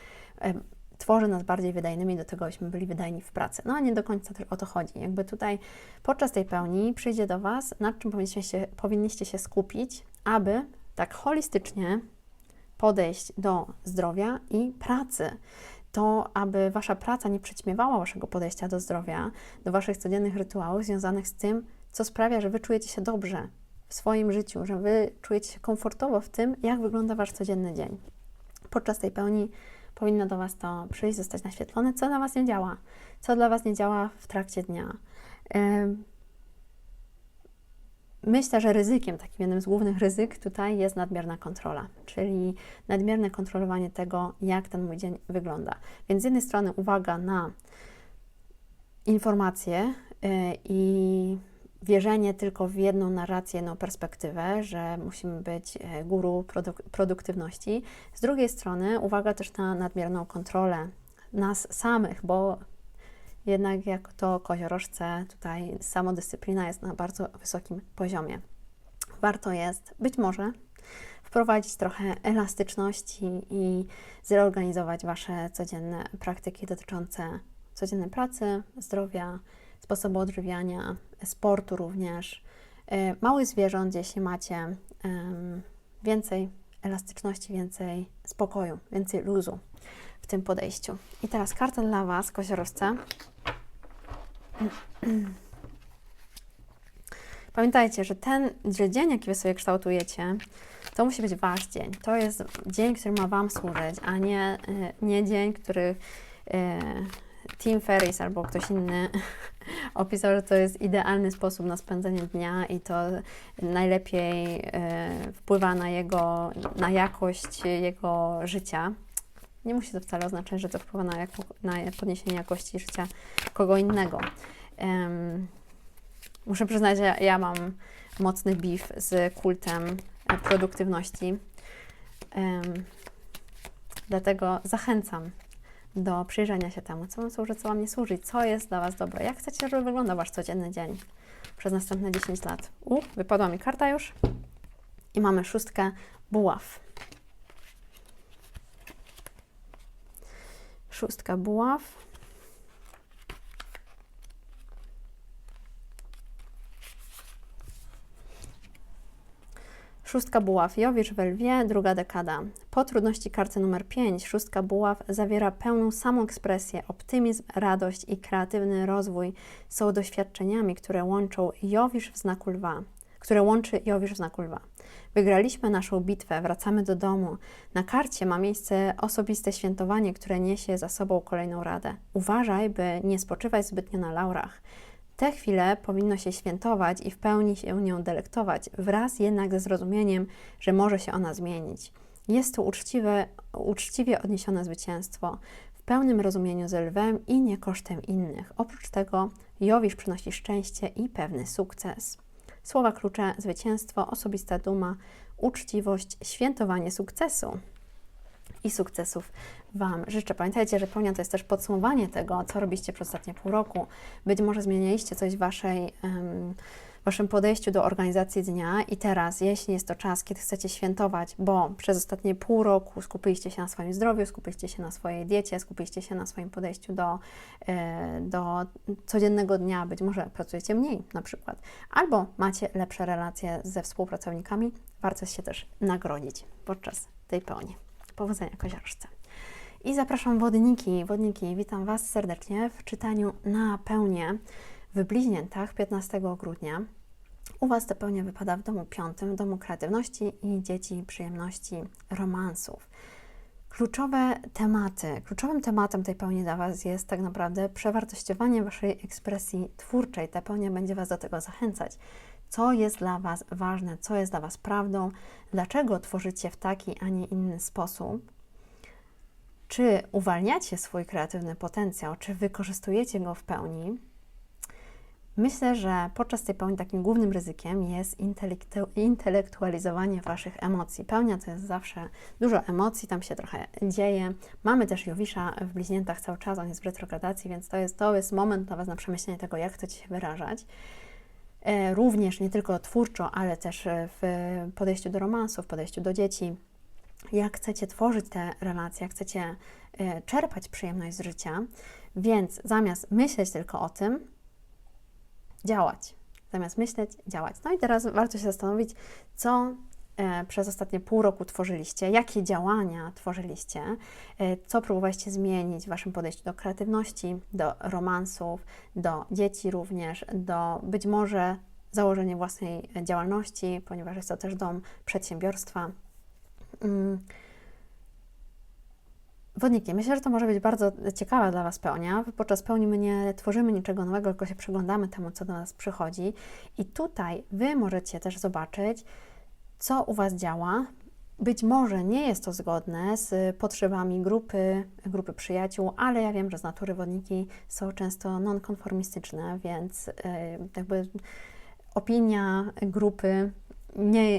tworzy nas bardziej wydajnymi do tego, abyśmy byli wydajni w pracy. No a nie do końca o to chodzi. Jakby tutaj podczas tej pełni przyjdzie do Was, nad czym powinniście się skupić, aby tak holistycznie podejść do zdrowia i pracy. To, aby Wasza praca nie przyćmiewała Waszego podejścia do zdrowia, do Waszych codziennych rytuałów związanych z tym, co sprawia, że Wy czujecie się dobrze w swoim życiu, że Wy czujecie się komfortowo w tym, jak wygląda Wasz codzienny dzień. Podczas tej pełni powinno do Was to przyjść, zostać naświetlone, co dla Was nie działa, co dla Was nie działa w trakcie dnia. Myślę, że ryzykiem, takim jednym z głównych ryzyk tutaj jest nadmierna kontrola, czyli nadmierne kontrolowanie tego, jak ten mój dzień wygląda. Więc z jednej strony uwaga na informacje i wierzenie tylko w jedną narrację, jedną perspektywę, że musimy być guru produktywności. Z drugiej strony uwaga też na nadmierną kontrolę nas samych, bo jednak jak to koziorożce, tutaj samodyscyplina jest na bardzo wysokim poziomie. Warto jest być może wprowadzić trochę elastyczności i zreorganizować Wasze codzienne praktyki dotyczące codziennej pracy, zdrowia, sposobu odżywiania, sportu również, małych zwierząt, jeśli macie więcej elastyczności, więcej spokoju, więcej luzu w tym podejściu. I teraz karta dla Was, koziorożce. Pamiętajcie, że dzień, jaki Wy sobie kształtujecie, to musi być Wasz dzień. To jest dzień, który ma Wam służyć, a nie dzień, który Tim Ferriss albo ktoś inny opisał, że to jest idealny sposób na spędzenie dnia i to najlepiej wpływa na jakość jego życia. Nie musi to wcale oznaczać, że to wpływa na podniesienie jakości życia kogo innego. Muszę przyznać, że ja mam mocny beef z kultem produktywności. Dlatego zachęcam do przyjrzenia się temu, co Wam służy, co Wam nie służy, co jest dla Was dobre. Jak chcecie, żeby wyglądał Wasz codzienny dzień przez następne 10 lat. Wypadła mi karta już i mamy 6 buław. 6 buław. Szóstka buław, Jowisz we Lwie, druga dekada. Po trudności karty numer 5, szóstka buław zawiera pełną samoekspresję, optymizm, radość i kreatywny rozwój są doświadczeniami, które łączy Jowisz w znaku lwa. Wygraliśmy naszą bitwę, wracamy do domu. Na karcie ma miejsce osobiste świętowanie, które niesie za sobą kolejną radę. Uważaj, by nie spoczywać zbytnio na laurach. Tę chwilę powinno się świętować i w pełni się nią delektować, wraz jednak ze zrozumieniem, że może się ona zmienić. Jest to uczciwie odniesione zwycięstwo, w pełnym rozumieniu ze lwem i nie kosztem innych. Oprócz tego Jowisz przynosi szczęście i pewny sukces. Słowa klucze: zwycięstwo, osobista duma, uczciwość, świętowanie sukcesu. I sukcesów Wam życzę. Pamiętajcie, że pełnia to jest też podsumowanie tego, co robiliście przez ostatnie pół roku. Być może zmienialiście coś w Waszym podejściu do organizacji dnia i teraz, jeśli jest to czas, kiedy chcecie świętować, bo przez ostatnie pół roku skupiliście się na swoim zdrowiu, skupiliście się na swojej diecie, skupiliście się na swoim podejściu do codziennego dnia, być może pracujecie mniej na przykład, albo macie lepsze relacje ze współpracownikami, warto się też nagrodzić podczas tej pełni. Powodzenia, koziorożce. I zapraszam wodniki. Wodniki, witam Was serdecznie w czytaniu na pełnię w Bliźniętach 15 grudnia. U Was ta pełnia wypada w domu 5, w domu kreatywności i dzieci, przyjemności, romansów. Kluczowym tematem tej pełni dla Was jest tak naprawdę przewartościowanie Waszej ekspresji twórczej. Ta pełnia będzie Was do tego zachęcać. Co jest dla Was ważne, co jest dla Was prawdą, dlaczego tworzycie w taki, a nie inny sposób, czy uwalniacie swój kreatywny potencjał, czy wykorzystujecie go w pełni. Myślę, że podczas tej pełni takim głównym ryzykiem jest intelektualizowanie Waszych emocji. Pełnia to jest zawsze dużo emocji, tam się trochę dzieje. Mamy też Jowisza w Bliźniętach cały czas, on jest w retrogradacji, więc to jest moment dla Was na przemyślenie tego, jak chcecie się wyrażać. Również nie tylko twórczo, ale też w podejściu do romansu, w podejściu do dzieci. Jak chcecie tworzyć te relacje, jak chcecie czerpać przyjemność z życia, więc zamiast myśleć tylko o tym, działać. Zamiast myśleć, działać. No i teraz warto się zastanowić, co przez ostatnie pół roku tworzyliście, jakie działania tworzyliście, co próbowaliście zmienić w Waszym podejściu do kreatywności, do romansów, do dzieci również, do być może założenia własnej działalności, ponieważ jest to też dom przedsiębiorstwa. Wodniki, myślę, że to może być bardzo ciekawa dla Was pełnia. Podczas pełni my nie tworzymy niczego nowego, tylko się przyglądamy temu, co do nas przychodzi. I tutaj Wy możecie też zobaczyć, co u Was działa. Być może nie jest to zgodne z potrzebami grupy przyjaciół, ale ja wiem, że z natury wodniki są często nonkonformistyczne, więc jakby opinia grupy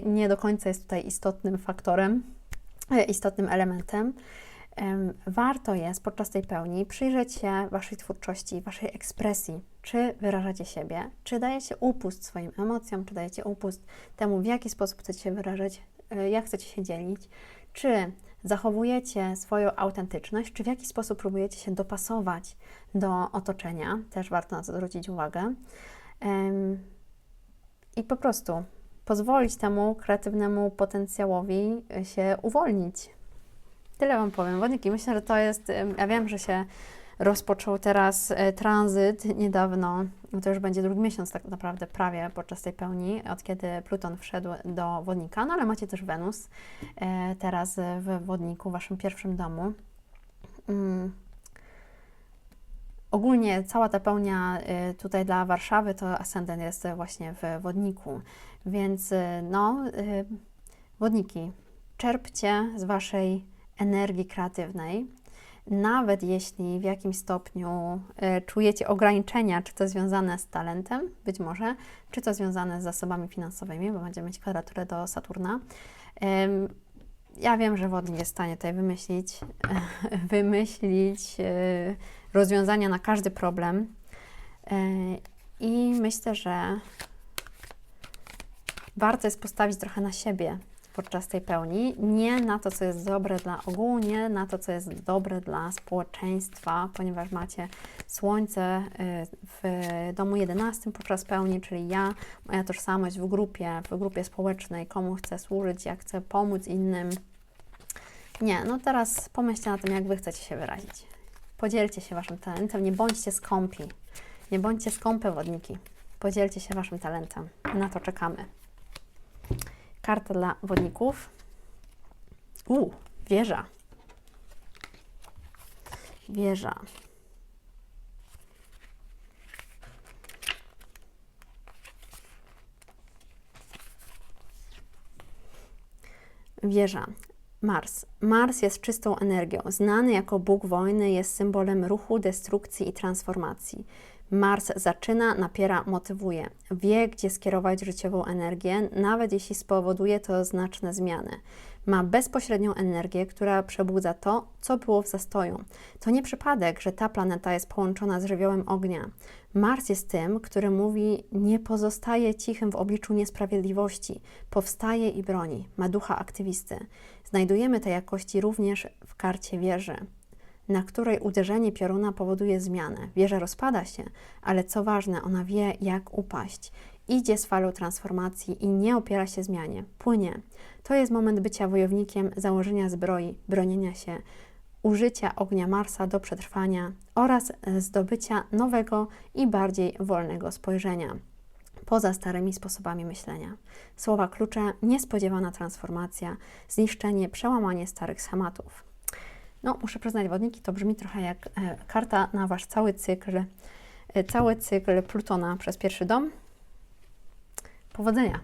nie do końca jest tutaj istotnym faktorem, istotnym elementem. Warto jest podczas tej pełni przyjrzeć się Waszej twórczości, Waszej ekspresji, czy wyrażacie siebie, czy dajecie upust swoim emocjom, czy dajecie upust temu, w jaki sposób chcecie się wyrażać, jak chcecie się dzielić, czy zachowujecie swoją autentyczność, czy w jaki sposób próbujecie się dopasować do otoczenia, też warto na to zwrócić uwagę. I po prostu pozwolić temu kreatywnemu potencjałowi się uwolnić. Tyle Wam powiem. Wodniki, myślę, że to jest, ja wiem, że się rozpoczął teraz tranzyt niedawno, to już będzie drugi miesiąc tak naprawdę prawie podczas tej pełni, od kiedy Pluton wszedł do Wodnika, no ale macie też Wenus teraz w Wodniku, w Waszym pierwszym domu. Ogólnie cała ta pełnia tutaj dla Warszawy to ascendent jest właśnie w Wodniku, więc no, Wodniki, czerpcie z Waszej energii kreatywnej, nawet jeśli w jakimś stopniu czujecie ograniczenia, czy to związane z talentem, być może, czy to związane z zasobami finansowymi, bo będziemy mieć kwadraturę do Saturna. Ja wiem, że Wodnik jest w stanie tutaj wymyślić rozwiązania na każdy problem i myślę, że warto jest postawić trochę na siebie podczas tej pełni, nie na to, co jest dobre dla ogółu, nie na to, co jest dobre dla społeczeństwa, ponieważ macie Słońce w domu 11 podczas pełni, czyli ja, moja tożsamość w grupie społecznej, komu chcę służyć, jak chcę pomóc innym. Nie, no teraz pomyślcie na tym, jak Wy chcecie się wyrazić. Podzielcie się Waszym talentem, nie bądźcie skąpi, nie bądźcie skąpe Wodniki. Podzielcie się Waszym talentem, na to czekamy. Karta dla Wodników. Wieża. Wieża. Wieża. Mars. Mars jest czystą energią. Znany jako Bóg wojny, jest symbolem ruchu, destrukcji i transformacji. Mars zaczyna, napiera, motywuje. Wie, gdzie skierować życiową energię, nawet jeśli spowoduje to znaczne zmiany. Ma bezpośrednią energię, która przebudza to, co było w zastoju. To nie przypadek, że ta planeta jest połączona z żywiołem ognia. Mars jest tym, który mówi, nie pozostaje cichym w obliczu niesprawiedliwości, powstaje i broni, ma ducha aktywisty. Znajdujemy te jakości również w karcie wieży, na której uderzenie pioruna powoduje zmianę. Wieża rozpada się, ale co ważne, ona wie, jak upaść. Idzie z falą transformacji i nie opiera się zmianie. Płynie. To jest moment bycia wojownikiem, założenia zbroi, bronienia się, użycia ognia Marsa do przetrwania oraz zdobycia nowego i bardziej wolnego spojrzenia poza starymi sposobami myślenia. Słowa klucze: niespodziewana transformacja, zniszczenie, przełamanie starych schematów. No, muszę przyznać, Wodniki, to brzmi trochę jak karta na Wasz cały cykl Plutona przez pierwszy dom. Powodzenia!